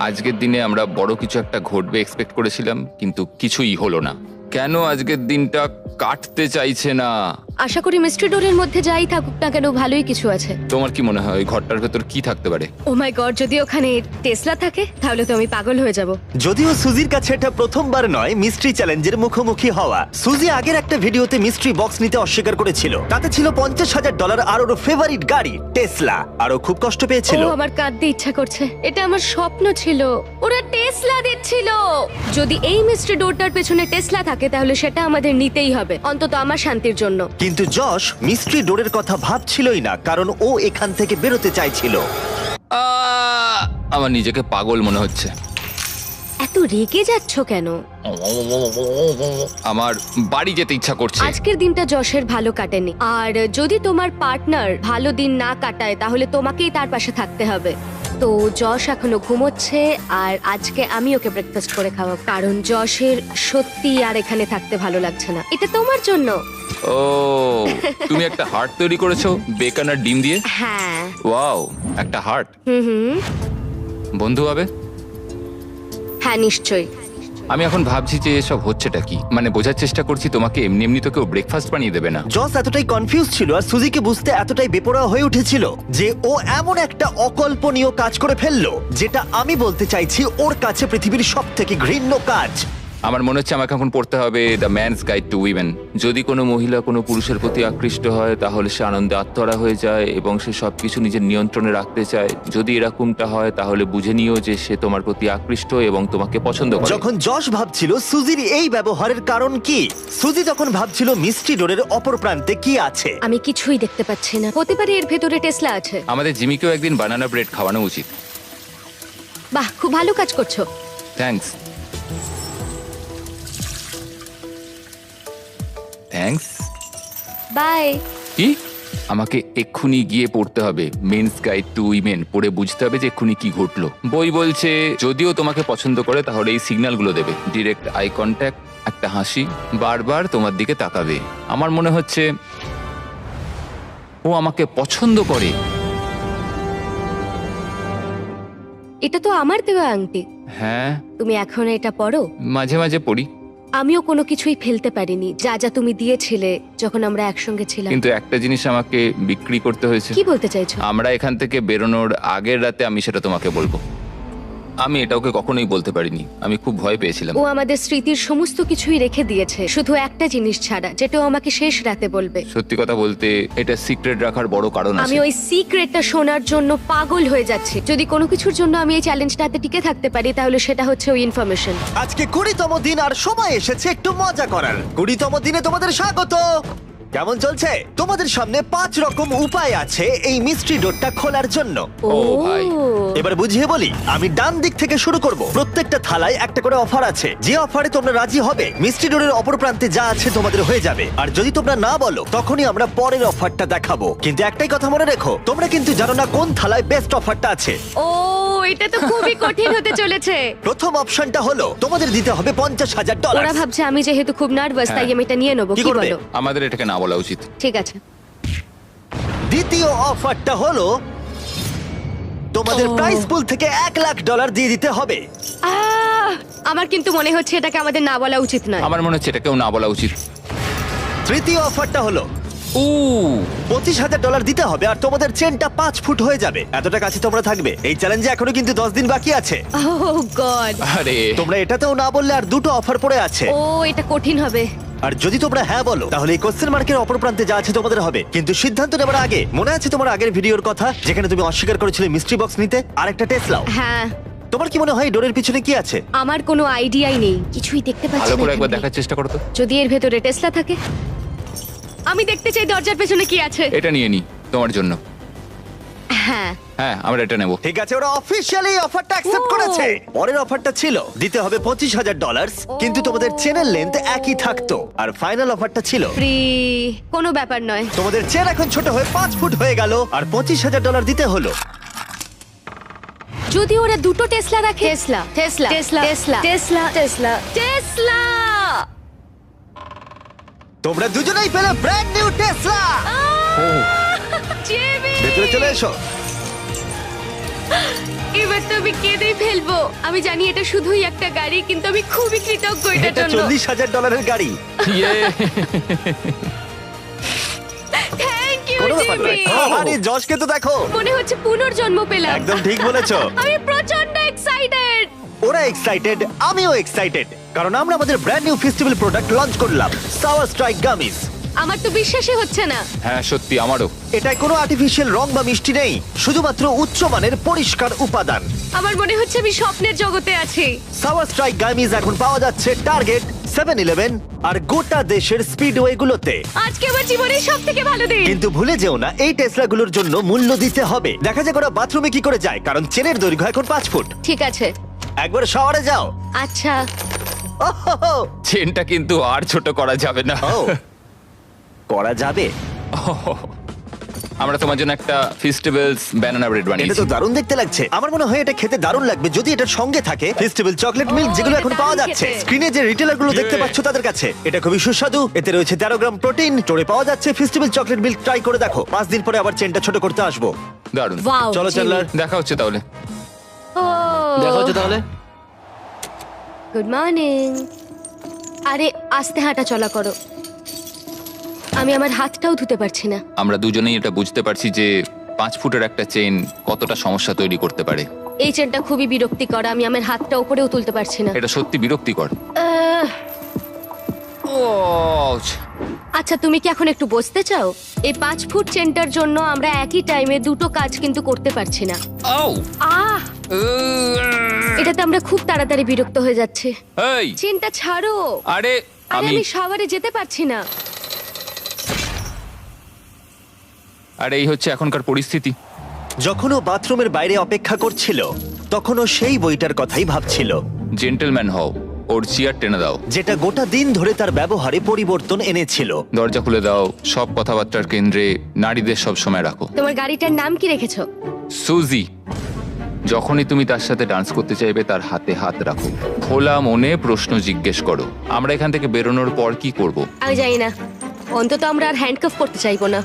Speaker 3: আজকের দিনে আমরা বড় কিছু একটা ঘটবে এক্সপেক্ট করেছিলাম, কিন্তু কিছুই হলো না। কেন আজকের দিনটা কাটতে চাইছে না?
Speaker 2: আশা করি মিস্ট্রি ডোরের মধ্যে যাই থাকুক না কেন ভালোই কিছু আছে।
Speaker 3: তোমার কি মনে হয় ওই ঘরটার ভেতর কি থাকতে পারে?
Speaker 2: ও মাই গড, যদি ওখানে টেসলা থাকে তাহলে তো আমি পাগল হয়ে যাব।
Speaker 1: যদিও সুজির কাছে এটা প্রথমবার নয় মিস্ট্রি চ্যালেঞ্জের মুখোমুখি হওয়া। সুজি আগের একটা ভিডিওতে মিস্ট্রি বক্স নিতে অস্বীকার করেছিল। তাতে ছিল $50,000 আর ওর ফেভারিট গাড়ি টেসলা, আর ও খুব কষ্ট পেয়েছিল।
Speaker 2: ও আমার কাঁদতে ইচ্ছা করছে। এটা আমার স্বপ্ন ছিল, ওরা টেসলা দিচ্ছিল। যদি এই মিস্ট্রি ডোরটার পেছনে টেসলা থাকে তাহলে সেটা আমাদের নিতেই হবে, অন্তত আমার শান্তির জন্য।
Speaker 1: কিন্তু যশ মিস্ট্রি ডোরের কথা ভাবছিলই না, কারণ ও এখান থেকে বেরোতে চাইছিল।
Speaker 3: আমার নিজেকে পাগল মনে হচ্ছে।
Speaker 2: এত রেগে যাচ্ছ কেন?
Speaker 3: আমার বাড়ি যেতে ইচ্ছা করছে।
Speaker 2: আজকের দিনটা যশের ভালো কাটেনি, আর যদি তোমার পার্টনার ভালো দিন না কাটায় তাহলে তোমাকেই তার পাশে থাকতে হবে। তো যশ এখনো ঘুমোচ্ছে, আর আজকে আমি ওকে ব্রেকফাস্ট করে খাওয়াবো, কারণ যশের সত্যি আর এখানে থাকতে ভালো লাগছে না। এটা তোমার জন্য।
Speaker 3: ও, তুমি একটা হার্ট তৈরি করেছো বেকন আর ডিম দিয়ে?
Speaker 2: হ্যাঁ।
Speaker 3: ওয়াও, একটা হার্ট।
Speaker 2: হুম।
Speaker 3: বন্ধু হবে?
Speaker 2: হ্যাঁ নিশ্চয়ই।
Speaker 3: আমি এখন ভাবছি যে এসব হচ্ছেটা কি, মানে বোঝার চেষ্টা করছি তোমাকে এমনি এমনি তো কেউ ব্রেকফাস্ট বানিয়ে দেবে না।
Speaker 1: জস এতটাই কনফিউজ ছিল আর সুজিকে বুঝতে এতটাই বেপরোয়া হয়ে উঠেছিল যে ও এমন একটা অকল্পনীয় কাজ করে ফেললো, যেটা আমি বলতে চাইছি ওর কাছে পৃথিবীর সবথেকে ঘৃণ্য কাজ।
Speaker 3: আমার মনে হচ্ছে আমাকে এখন পড়তে হবে the man's guide to women. যদি কোনো মহিলা কোনো পুরুষের প্রতি আকৃষ্ট হয় তাহলে সে আনন্দে আত্মহারা হয়ে যায় এবং সে সবকিছু নিজের নিয়ন্ত্রণে রাখতে চায়। যদি এরকমটা হয় তাহলে বুঝে নিও যে সে তোমার প্রতি আকৃষ্ট এবং তোমাকে পছন্দ করে।
Speaker 1: যখন যশ ভাবছিল সুজির এই ব্যবহারের কারণ কি, সুজি তখন ভাবছিল মিস্ট্রি ডোরের অপর প্রান্তে কি আছে।
Speaker 2: আমি কিছুই দেখতে পাচ্ছি না। হতে পারে এর ভেতরে টেসলা আছে।
Speaker 3: আমাদের জিমিকেও একদিন বানানা ব্রেড খাওয়ানো উচিত।
Speaker 2: বাহ, খুব ভালো কাজ করছো।
Speaker 3: থ্যাঙ্কস। থ্যাঙ্কস।
Speaker 2: বাই।
Speaker 3: কি? আমাকে এক্ষুনি গিয়ে পড়তে হবে মেন্স গাইড টু উইমেন, পড়ে বুঝতে হবে যে এক্ষুনি কি ঘটলো। বই বলছে যদিও তোমাকে পছন্দ করে তাহলে এই সিগন্যালগুলো দেবে: ডিরেক্ট আই কন্ট্যাক্ট, একটা হাসি, বারবার তোমার দিকে তাকাবে। আমার মনে হচ্ছে ও আমাকে পছন্দ করে।
Speaker 2: এটা তো আমার দেওয়া আংটি।
Speaker 3: হ্যাঁ,
Speaker 2: তুমি এখন এটা পরো?
Speaker 3: মাঝে মাঝে পড়ি।
Speaker 2: আমিও কোনো কিছুই ফেলতে পারিনি যা যা তুমি দিয়েছিলে যখন আমরা একসঙ্গে ছিলাম।
Speaker 3: কিন্তু একটা জিনিস আমাকে বিক্রি করতে হয়েছে।
Speaker 2: কি বলতে চাইছো?
Speaker 3: আমরা এখান থেকে বেরোনোর আগের রাতে আমি সেটা তোমাকে বলবো। আমি এটা ওকে কখনোই বলতে পারিনি, আমি খুব ভয় পেয়েছিলাম।
Speaker 2: ও আমাদের স্মৃতির সমস্ত কিছুই রেখে দিয়েছে, শুধু একটা জিনিস ছাড়া, যেটা ও আমাকে শেষ রাতে বলবে।
Speaker 3: সত্যি কথা বলতে এটা সিক্রেট রাখার বড় কারণ
Speaker 2: আমি
Speaker 3: আছে।
Speaker 2: ওই সিক্রেটটা শোনার জন্য পাগল হয়ে যাচ্ছি। যদি কোনো কিছুর জন্য আমি এই চ্যালেঞ্জটাতে টিকে থাকতে পারি তাহলে সেটা হচ্ছে ওই ইনফরমেশন।
Speaker 1: আজকে 20তম দিন আর সময় এসেছে একটু মজা করার। 20তম দিনে তোমাদের স্বাগত। কেমন চলছে? তোমাদের সামনে 5 রকম উপায় আছে এই মিস্ট্রি ডোরটা খোলার জন্য।
Speaker 3: ও ভাই।
Speaker 1: এবার বুঝিয়ে বলি, আমি ডান দিক থেকে শুরু করব। প্রত্যেকটা থালায় একটা করে অফার আছে, যে অফারে তোমরা রাজি হবে মিস্ট্রি ডোরের অপর প্রান্তে যা আছে তোমাদের হয়ে যাবে। আর যদি তোমরা না বলো তখনই আমরা পরের অফারটা দেখাবো। কিন্তু একটাই কথা মনে রেখো, তোমরা কিন্তু জানো না কোন থালায় বেস্ট অফারটা আছে।
Speaker 2: ও, এটা তো খুবই কঠিন হতে চলেছে।
Speaker 1: প্রথম অপশনটা হলো তোমাদের দিতে হবে $50,000।
Speaker 2: ওরা ভাবছে আমি যেহেতু খুব নার্ভাস তাই আমি এটা নিয়ে নেবো।
Speaker 1: কি
Speaker 2: কি
Speaker 1: করবে?
Speaker 2: বলো?
Speaker 3: আমাদের এটাকে না বলা উচিত।
Speaker 2: ঠিক আছে।
Speaker 1: দ্বিতীয় অফারটা হলো তোমাদের প্রাইস পুল থেকে $1,00,000 দিয়ে দিতে হবে।
Speaker 2: আমার কিন্তু মনে হচ্ছে এটাকে আমাদের না বলা উচিত নয়।
Speaker 3: আমার মনে হচ্ছে এটাকেও না বলা উচিত।
Speaker 1: তৃতীয় অফারটা হলো
Speaker 3: ও,
Speaker 1: $25,000 দিতে হবে আর তোমাদের চেনটা 5 ফুট হয়ে যাবে। এতটা কাছে তোমরা থাকবে। এই চ্যালেঞ্জে এখনো কিন্তু 10 দিন বাকি আছে।
Speaker 2: ওহ গড।
Speaker 3: আরে
Speaker 1: তোমরা এটাতেও না বললে আর দুটো অফার পড়ে আছে।
Speaker 2: ও, এটা কঠিন হবে।
Speaker 1: আর যদি তোমরা হ্যাঁ বলো তাহলে এই কোশ্চেন মার্কের অপর প্রান্তে যা আছে তোমাদের হবে। কিন্তু সিদ্ধান্ত নেবার আগে মনে আছে তোমার আগের ভিডিওর কথা যেখানে তুমি অস্বীকার করেছিলে মিস্ট্রি বক্স নিতে আর একটা টেসলাও?
Speaker 2: হ্যাঁ।
Speaker 1: তোমার কি মনে হয় ডোরের পিছনে কি আছে?
Speaker 2: আমার কোনো আইডিয়াই নেই, কিছুই দেখতে পাচ্ছি
Speaker 3: ভালো
Speaker 2: না।
Speaker 3: করে একবার
Speaker 2: এখান
Speaker 3: দেখার চেষ্টা করো তো।
Speaker 2: থেকে। যদি এর ভেতরে টেসলা থাকে, আমি দেখতে চাই দরজার পেছনে কি আছে।
Speaker 3: এটা নিয়ে নি তোমার জন্য।
Speaker 2: হ্যাঁ।
Speaker 3: হ্যাঁ, আমরা এটা নেব।
Speaker 1: ঠিক আছে, ওরা অফিশিয়ালি অফারটা অ্যাকসেপ্ট
Speaker 2: ও।
Speaker 1: করেছে। পরের অফারটা ছিল দিতে হবে $25,000, কিন্তু তোমাদের চেনের লেন্থ একই থাকতো। আর ফাইনাল অফারটা ছিল
Speaker 2: ফ্রি। কোনো ব্যাপার নয়।
Speaker 1: তোমাদের চেন এখন ছোট হয়ে 5 ফুট হয়ে গেল আর $25,000 দিতে হলো।
Speaker 2: যদি ওরা দুটো টেসলা রাখে। Tesla, Tesla, Tesla, Tesla, Tesla, Tesla, Tesla.
Speaker 1: তোমরা দুজনেই পেলে ব্র্যান্ড নিউ টেসলা।
Speaker 2: জিমি!
Speaker 1: ভেতরে চলে এসো।
Speaker 2: এবার তো আমি কেঁদেই ফেলবো। আমি জানি এটা শুধুই একটা গাড়ি, কিন্তু আমি খুবই কৃতজ্ঞ এটার
Speaker 1: এটা
Speaker 2: জন্য।
Speaker 1: $40,000 গাড়ি।
Speaker 3: ইয়ে।
Speaker 1: কোনো ব্যাপার নয়।
Speaker 2: জিমি।
Speaker 1: আরে যশকে তো দেখো,
Speaker 2: মনে হচ্ছে পুনর্জন্ম পেলাম।
Speaker 1: একদম ঠিক বলেছো।
Speaker 2: আমি প্রচন্ড এক্সাইটেড।
Speaker 1: ওরা এক্সাইটেড, আমিও এক্সাইটেড, কারণ আমরা আমাদের brand new festival product launch করলাম, সাওয়ার স্ট্রাইক গামিজ।
Speaker 2: আমার তো বিশ্বাসই হচ্ছে না।
Speaker 3: হ্যাঁ সত্যি আমারও।
Speaker 1: এটায় কোনো আর্টিফিশিয়াল রং বা মিষ্টি নেই, শুধুমাত্র উচ্চমানের পরিষ্কার উপাদান।
Speaker 2: আমার মনে হচ্ছে আমি স্বপ্নের জগতে আছি।
Speaker 1: সাওয়ার স্ট্রাইক গামিজ এখন পাওয়া যাচ্ছে টার্গেট, 7-Eleven আর গোটা দেশের স্পিডওয়ে গুলোতে।
Speaker 2: আজকে আমার জীবনের সবথেকে ভালো দিন।
Speaker 1: কিন্তু ভুলে যেও না, এই টেসলাগুলোর জন্য মূল্য দিতে হবে। দেখা যাক ওরা বাথরুমে কি করে যায়, কারণ চেনের দৈর্ঘ্য এখন 5 ফুট।
Speaker 2: ঠিক আছে।
Speaker 1: একবার শাওয়ারে যাও।
Speaker 2: আচ্ছা।
Speaker 1: ওহো,
Speaker 3: চেনটা কিন্তু আর ছোট করা যাবে না।
Speaker 1: ও, করা যাবে।
Speaker 3: আমরা তোমার জন্য একটা ফেস্টিভ্যালস ব্যানানা ব্রেড
Speaker 1: এটা
Speaker 3: বানিয়েছি।
Speaker 1: তো দারুণ দেখতে লাগছে। আমার মনে হয় এটা খেতে দারুণ লাগবে যদি এটার সঙ্গে থাকে ফেস্টিভ্যাল চকলেট মিল্ক, যেগুলো
Speaker 2: এটা
Speaker 1: এখন পাওয়া
Speaker 2: দারুণ
Speaker 1: যাচ্ছে
Speaker 2: খেতে।
Speaker 1: স্ক্রিনে যে রিটেলার গুলো দেখতে পাচ্ছ তাদের কাছে। এটা খুবই সুস্বাদু, এতে রয়েছে 13 গ্রাম প্রোটিন, স্টোরে পাওয়া যাচ্ছে। ফেস্টিভ্যাল চকলেট মিল্ক ট্রাই করে দেখো, 5 দিন পরে আবার চেনটা ছোট করতে আসবো।
Speaker 3: দারুণ।
Speaker 2: ওয়াও।
Speaker 1: চলো চ্যান্ডলার।
Speaker 3: দেখা হচ্ছে তাহলে।
Speaker 2: ও
Speaker 5: দেখা হচ্ছে তাহলে।
Speaker 2: Good morning. আরে আস্তে হাঁটা চলা করো। আমি আমার হাতটাও ধুতে পারছি না।
Speaker 3: আমরা দুজনেই এটা বুঝতে পারছি যে 5 ফুটের একটা চেন কতটা সমস্যা তৈরি করতে পারে।
Speaker 2: এই চেনটা খুবই বিরক্তিকর। আমি আমার হাতটা উপরেও তুলতে পারছি না।
Speaker 3: এটা সত্যি বিরক্তিকর।
Speaker 2: আহ, আচ্ছা তুমি কি এখন একটু বসতে চাও? এই 5 ফুট চেনটার জন্য আমরা একই টাইমে দুটো কাজ কিন্তু করতে পারছি না। আহ, এটাতে আমরা খুব তাড়াতাড়ি বিরক্ত হয়ে যাচ্ছি।
Speaker 3: এই
Speaker 2: চেনটা ছাড়ো।
Speaker 3: আরে
Speaker 2: আরে
Speaker 3: আমি
Speaker 2: আমি শাওয়ারে যেতে পারছি না।
Speaker 3: আরে এই হচ্ছে এখনকার পরিস্থিতি।
Speaker 1: যখন ও বাথরুমের বাইরে অপেক্ষা করছিল তখন ও সেই বইটার কথাই ভাবছিল,
Speaker 3: জেন্টলম্যান হও, ওর চেয়ার টেনে দাও,
Speaker 1: যেটা গোটা দিন ধরে তার ব্যবহারে পরিবর্তন এনেছিল।
Speaker 3: দরজা খুলে দাও, সব কথাবার্তার কেন্দ্রে নারীদের সব সময় রাখো।
Speaker 2: তোমার গাড়িটার নাম কি রেখেছো?
Speaker 3: সুজি। যখনই তুমি তার সাথে ডান্স করতে চাইবে তার হাতে হাত রাখো, খোলা মনে প্রশ্ন জিজ্ঞেস করো। আমরা এখান থেকে বেরোনোর পর কি করব?
Speaker 2: আমি জানি না, অন্তত আমরা আর হ্যান্ডকাফ করতে চাইবো না।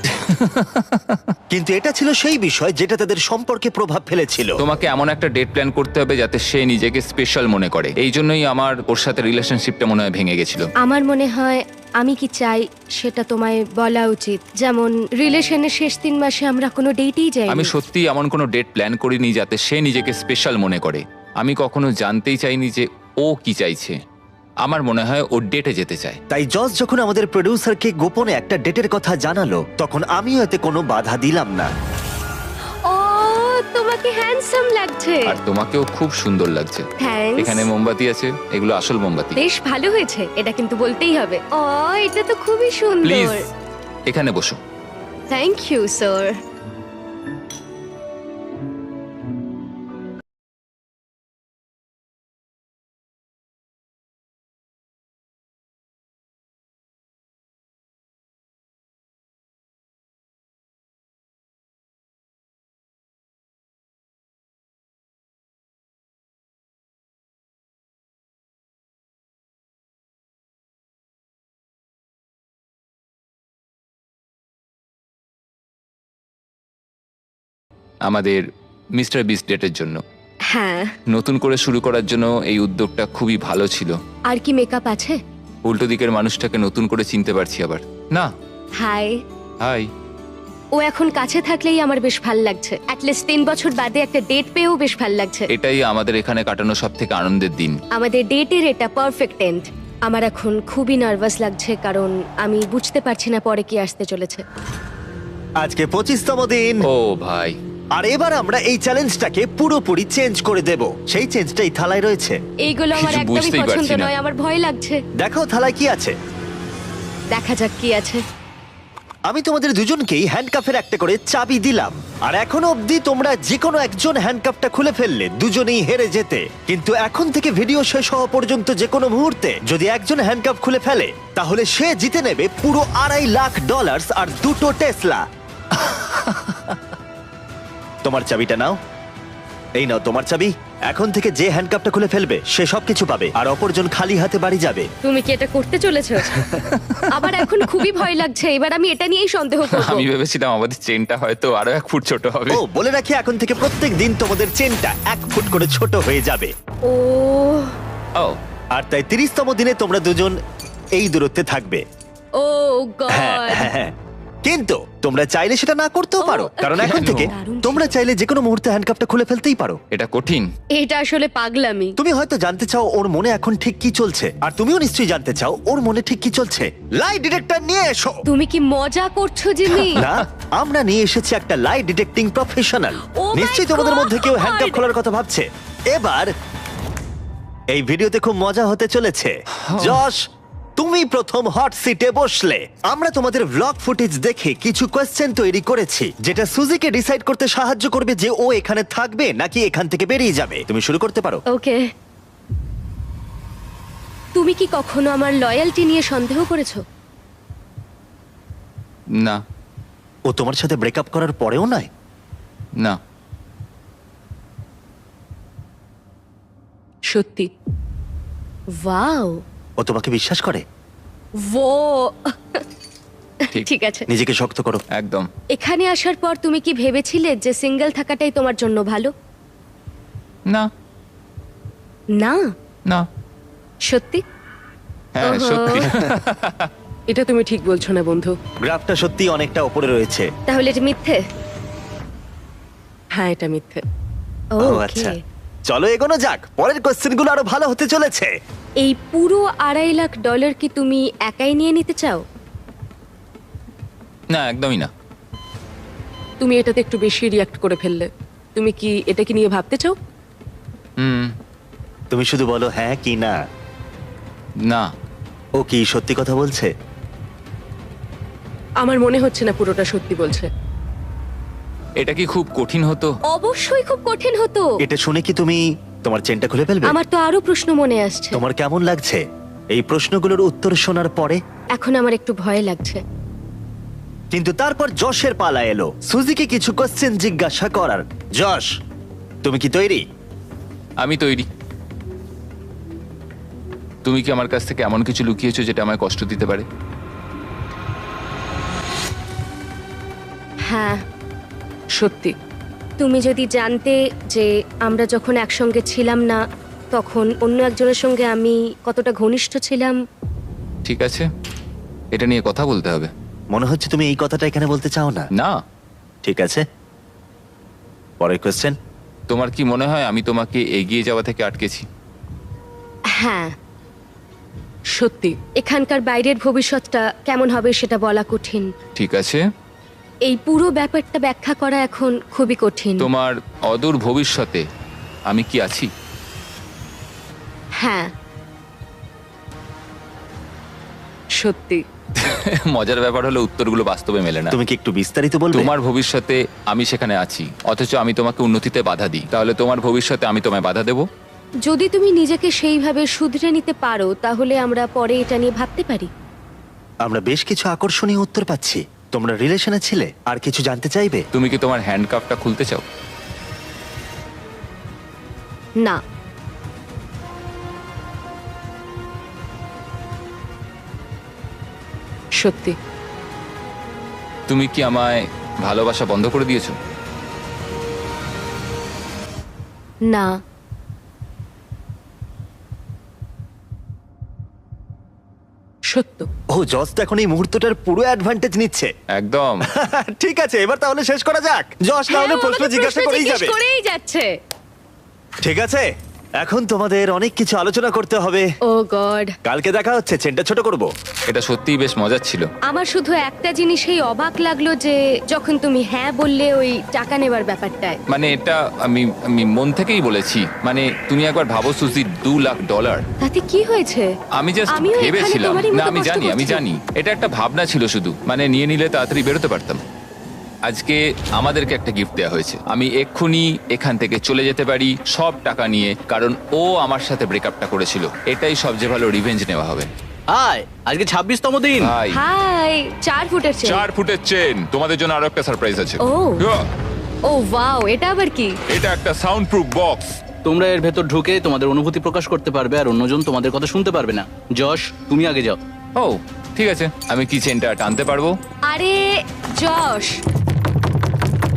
Speaker 1: কিন্তু এটা ছিল সেই বিষয় যেটা তাদের সম্পর্কে প্রভাব ফেলেছিল।
Speaker 3: তোমাকে এমন একটা ডেট প্ল্যান করতে হবে যাতে সে নিজেকে স্পেশাল মনে করে। এই জন্যই আমার ওর সাথে রিলেশনশিপটা মনে হয় ভেঙে গেছিল।
Speaker 2: আমার মনে হয় আমি কি চাই সেটা তোমায় বলা উচিত। যেমন রিলেশনের শেষ 3 মাসে আমরা কোনো ডেটেই যাইনি।
Speaker 3: আমি সত্যি এমন কোনো ডেট প্ল্যান করিনি যাতে সে নিজেকে স্পেশাল মনে করে। আমি কখনো জানতেই চাইনি যে ও কি চাইছে। আমার মনে হয় ও ডেটে যেতে চায়।
Speaker 1: তাই জজ যখন আমাদের প্রোডিউসারকে গোপনে একটা ডেটের কথা জানালো তখন আমিও এতে কোনো বাধা দিলাম না।
Speaker 2: ও তোমাকে হ্যান্ডসাম লাগছে।
Speaker 3: আর তোমাকেও খুব সুন্দর লাগছে।
Speaker 2: থ্যাঙ্কস।
Speaker 3: এখানে মোমবাতি আছে, এগুলো আসল মোমবাতি।
Speaker 2: বেশ ভালো হয়েছে, এটা কিন্তু বলতেই হবে। ও এটা তো খুবই
Speaker 3: প্লিজ
Speaker 2: সুন্দর।
Speaker 3: এখানে বসো।
Speaker 2: Thank you sir.
Speaker 3: আমাদের মিস্টার বিস্ট ডেটের জন্য
Speaker 2: হ্যাঁ,
Speaker 3: নতুন করে শুরু করার জন্য এই উদ্যোগটা খুবই ভালো ছিল।
Speaker 2: আর কি মেকআপ আছে?
Speaker 3: উল্টো দিকের মানুষটাকে নতুন করে চিনতে পারছি আবার। না,
Speaker 2: হাই।
Speaker 3: হাই।
Speaker 2: ও এখন কাছে থাকলেই আমার বেশ ভাল লাগছে। অ্যাটলিস্ট 3 বছর বাদে একটা ডেট পেয়েও বেশ ভাল লাগছে।
Speaker 3: এটাই আমাদের এখানে কাটানো সব থেকে আনন্দের দিন।
Speaker 2: আমাদের ডেটের এটা পারফেক্ট এন্ড। আমার এখন খুবই নার্ভাস লাগছে কারণ আমি বুঝতে পারছি না পরে কি আসতে চলেছে।
Speaker 1: আজকে 25তম দিন,
Speaker 3: ও ভাই,
Speaker 1: আর এবার আমরা এই চ্যালেঞ্জটাকে পুরোপুরি চেঞ্জ করে দেব। সেই চেঞ্জটা এই থালায় রয়েছে।
Speaker 2: এইগুলো আমার
Speaker 3: কিছু
Speaker 2: একদমই
Speaker 3: বুঝতেই
Speaker 2: পছন্দ
Speaker 3: পারছি না।
Speaker 2: নয়, আমার ভয় লাগছে।
Speaker 1: দেখো থালায় কি আছে।
Speaker 2: দেখা যাক কি আছে।
Speaker 1: আমি তোমাদের দুজনকেই হ্যান্ডকাফের একটা করে চাবি দিলাম, আর এখনো অবধি তোমরা যে কোনো একজন হ্যান্ডকাফটা খুলে ফেললে দুজনেই হেরে যেতে। কিন্তু এখন থেকে ভিডিও শেষ হওয়া পর্যন্ত যে কোনো মুহূর্তে যদি একজন হ্যান্ডকাফ খুলে ফেলে তাহলে সে জিতে নেবে পুরো $2.5 লাখ আর 2টো টেসলা। তোমার চাবিটা নাও। এই নাও তোমার চাবি। এখন থেকে যে হ্যান্ডকাফটা খুলে ফেলবে সে সবকিছু পাবে, আর অপরজন খালি হাতে বাড়ি যাবে।
Speaker 2: তুমি কি এটা করতে চলেছো? আবার এখন খুবই ভয় লাগছে। এবার আমি এটা নিয়েই সন্দেহ করব।
Speaker 3: আমি ভেবেছিলাম আমাদের চেনটা হয়তো আরো 1 ফুট ছোট হবে।
Speaker 1: ও বলে রাখি, এখন থেকে প্রত্যেক দিন তোমাদের চেনটা 1 ফুট করে ছোট হয়ে যাবে।
Speaker 2: ও
Speaker 3: ও
Speaker 1: আর তাই 30তম দিনে তোমরা দুজন এই দূরত্বে থাকবে।
Speaker 2: ও
Speaker 1: হ্যাঁ,
Speaker 2: গড।
Speaker 1: হ্যাঁ, হ্যাঁ। কিন্তু তোমরা চাইলে সেটা না করতেও পারো, কারণ এখন
Speaker 3: কেন?
Speaker 1: থেকে তোমরা চাইলে যে কোনো মুহূর্তে হ্যান্ডকাপটা খুলে ফেলতেই পারো।
Speaker 3: এটা কঠিন।
Speaker 2: এটা আসলে পাগলামি।
Speaker 1: তুমি হয়তো জানতে চাও ওর মনে এখন ঠিক কি চলছে, আর তুমিও নিশ্চয়ই জানতে চাও ওর মনে ঠিক কি চলছে। লাই ডিটেক্টর নিয়ে এসো।
Speaker 2: তুমি কি মজা করছো জিমি?
Speaker 1: না, আমরা নিয়ে এসেছি একটা লাই ডিটেক্টিং প্রফেশনাল।
Speaker 2: Oh my
Speaker 1: নিশ্চয়ই তোমাদের
Speaker 2: God!
Speaker 1: মধ্যে কেউ হ্যান্ডকাপ খোলার কথা ভাবছে। এবার এই ভিডিওতে খুব মজা হতে চলেছে। যশ, তুমি প্রথম হট সিটে বসলে। আমরা তোমাদের ব্লগ ফুটেজ দেখে কিছু কোয়েশ্চেন তৈরি করেছি, যেটা সুজিকে ডিসাইড করতে সাহায্য করবে যে ও এখানে থাকবে নাকি এখান থেকে বেরিয়ে যাবে। তুমি শুরু করতে পারো।
Speaker 2: ওকে। তুমি কি কখনো আমার লয়্যালটি নিয়ে সন্দেহ করেছো?
Speaker 3: না।
Speaker 1: ও তোমার সাথে ব্রেকআপ করার পরেও নয়?
Speaker 3: না।
Speaker 2: সত্যি? ওয়াও।
Speaker 1: ও তোমাকে বিশ্বাস করে?
Speaker 2: ও
Speaker 3: ঠিক।
Speaker 2: ঠিক আছে।
Speaker 1: নিজেকে শক্ত করো।
Speaker 3: একদম।
Speaker 2: এখানে আসার পর তুমি কি ভেবেছিলে যে সিঙ্গেল থাকাটাই তোমার জন্য ভালো?
Speaker 3: না।
Speaker 2: না।
Speaker 3: না।
Speaker 2: সত্যি?
Speaker 3: হ্যাঁ,
Speaker 2: ওহো।
Speaker 3: সত্যি।
Speaker 6: এটা তুমি ঠিক বলছো না বন্ধু।
Speaker 1: গ্রাফটা সত্যি অনেকটা উপরে রয়েছে।
Speaker 2: তাহলে এটা মিথ্যে?
Speaker 6: হ্যাঁ, এটা মিথ্যে।
Speaker 1: ও
Speaker 2: ওকে।
Speaker 1: আচ্ছা, চলো এগোনো যাক। পরের কোশ্চেনগুলো আরো ভালো হতে চলেছে।
Speaker 2: এই পুরো $2.5 লাখ কি তুমি একাই নিয়ে নিতে চাও?
Speaker 3: না, একদমই না।
Speaker 6: তুমি এটাতে একটু বেশি রিয়াক্ট করে ফেললে। তুমি কি এটাকে নিয়ে ভাবতে চাও?
Speaker 3: হুম।
Speaker 1: তুমি শুধু বলো হ্যাঁ কি না।
Speaker 3: না।
Speaker 1: ও কি সত্যি কথা বলছে?
Speaker 6: আমার মনে হচ্ছে না পুরোটা সত্যি বলছে।
Speaker 3: এটা কি খুব কঠিন হতো?
Speaker 2: অবশ্যই খুব কঠিন হতো।
Speaker 1: এটা শুনে কি তুমি তোমার চেনটা খুলে ফেলবে?
Speaker 2: আমার তো আরো প্রশ্ন মনে আসছে।
Speaker 1: তোমার কেমন লাগছে এই প্রশ্নগুলোর উত্তর শোনার পরে?
Speaker 2: এখন আমার একটু ভয় লাগছে।
Speaker 1: কিন্তু তারপর যশের পালা এলো সুজিকে কিছু কোশ্চেন জিজ্ঞাসা করার। যশ, তুমি কি তৈরি?
Speaker 3: আমি তৈরি। তুমি কি আমার কাছ থেকে এমন কিছু লুকিয়েছো যেটা আমায় কষ্ট দিতে পারে?
Speaker 2: হ্যাঁ।
Speaker 6: সত্যি?
Speaker 2: তুমি যদি জানতে যে আমরা যখন একসঙ্গে ছিলাম না তখন অন্য একজনের সঙ্গে আমি কতটা ঘনিষ্ঠ ছিলাম।
Speaker 3: ঠিক আছে, এটা নিয়ে কথা বলতে হবে।
Speaker 1: মনে হচ্ছে তুমি এই কথাটা এখানে বলতে চাও না।
Speaker 3: না।
Speaker 1: ঠিক আছে, পরের কোশ্চেন।
Speaker 3: তোমার কি মনে হয় আমি তোমাকে এগিয়ে যাওয়া থেকে আটকেছি?
Speaker 2: হ্যাঁ।
Speaker 6: সত্যি?
Speaker 2: এখানকার বাইরের ভবিষ্যৎটা কেমন হবে সেটা বলা কঠিন।
Speaker 3: ঠিক আছে।
Speaker 2: এই পুরো ব্যাপারটা ব্যাখ্যা করা এখন খুবই কঠিন।
Speaker 3: তোমার অদূর ভবিষ্যতে আমি কি আছি?
Speaker 2: হ্যাঁ।
Speaker 6: সত্যি?
Speaker 3: মজার ব্যাপার হলো উত্তরগুলো বাস্তবে মেলে না।
Speaker 1: তুমি কি একটু বিস্তারিত বলবে?
Speaker 3: তোমার ভবিষ্যতে আমি সেখানে আছি, অথচ আমি তোমাকে উন্নতিতে বাধা দিই। তাহলে তোমার ভবিষ্যতে আমি তোমায় বাধা দেব?
Speaker 2: যদি তুমি নিজেকে সেইভাবে শুধরে নিতে পারো তাহলে আমরা পরে এটা নিয়ে ভাবতে পারি।
Speaker 1: আমরা বেশ কিছু আকর্ষণীয় উত্তর পাচ্ছি। তোমরা রিলেশনে ছিলে, আর কিছু জানতে চাইবে?
Speaker 3: তুমি কি তোমার হ্যান্ডকাপটা খুলতে চাও?
Speaker 2: না।
Speaker 6: সত্যি?
Speaker 3: তুমি কি আমায় ভালোবাসা বন্ধ করে দিয়েছো?
Speaker 2: না।
Speaker 6: সত্য?
Speaker 1: ও, জজ তো এখন এই মুহূর্তটার পুরো অ্যাডভান্টেজ নিচ্ছে।
Speaker 3: একদম।
Speaker 1: ঠিক আছে, এবার তাহলে শেষ করা যাক। যশ না হলে
Speaker 2: হ্যাঁ,
Speaker 1: প্রশ্ন
Speaker 2: আমাকে
Speaker 1: জিজ্ঞাসা করেই
Speaker 2: জিজ্ঞেস
Speaker 1: যাবে।
Speaker 2: করেই যাচ্ছে।
Speaker 1: ঠিক আছে, এখন তোমাদের অনেক কিছু আলোচনা করতে হবে।
Speaker 2: ও গড।
Speaker 1: কালকে দেখা হচ্ছে। চেনটা ছোট করব।
Speaker 3: এটা সত্যিই বেশ মজার ছিল।
Speaker 2: আমার শুধু একটা জিনিসেই অবাক লাগলো যে যখন তুমি হ্যাঁ বললে ওই টাকা নেবার ব্যাপারটায়।
Speaker 3: মানে এটা আমি আমি মন থেকেই বলেছি। মানে তুমি একবার ভাবো সুজি, $2 লাখ।
Speaker 2: তাতে কি হয়েছে?
Speaker 3: আমি জাস্ট
Speaker 2: আমিও এখানে
Speaker 3: ভেবেছিলাম।
Speaker 2: তোমারই
Speaker 3: না,
Speaker 2: মতো
Speaker 3: আমি
Speaker 2: কষ্ট
Speaker 3: জানি, আমি
Speaker 2: করছি।
Speaker 3: জানি এটা একটা ভাবনা ছিল শুধু। মানে নিয়ে নিলে তাড়াতাড়ি বেরোতে পারতাম। আজকে আমাদেরকে একটা গিফট দেওয়া হয়েছে। আমি এক্ষুনি এখান থেকে চলে যেতে পারি সব টাকা নিয়ে, কারণ ও আমার সাথে ব্রেকআপটা করেছিল। এটাই সবচেয়ে ভালো রিভেঞ্জ নেওয়া হবে।
Speaker 5: হাই, আজকে 26তম দিন।
Speaker 3: ভাই,
Speaker 2: হাই। 4 ফুটের চেন।
Speaker 3: 4 ফুটের চেন। তোমাদের জন্য আরো একটা সারপ্রাইজ আছে।
Speaker 2: ও।
Speaker 3: Yeah!
Speaker 2: ও ওয়াও, এটা আবার কি?
Speaker 3: এটা একটা সাউন্ড প্রুফ বক্স।
Speaker 5: তোমরা এর ভেতর ঢুকে তোমাদের অনুভূতি প্রকাশ করতে পারবে, আর অন্যজন তোমাদের কথা শুনতে পারবে না। যশ, তুমি আগে যাও।
Speaker 3: ও ঠিক আছে, আমি কি চেনটা টানতে পারবো?
Speaker 2: আরে যশ,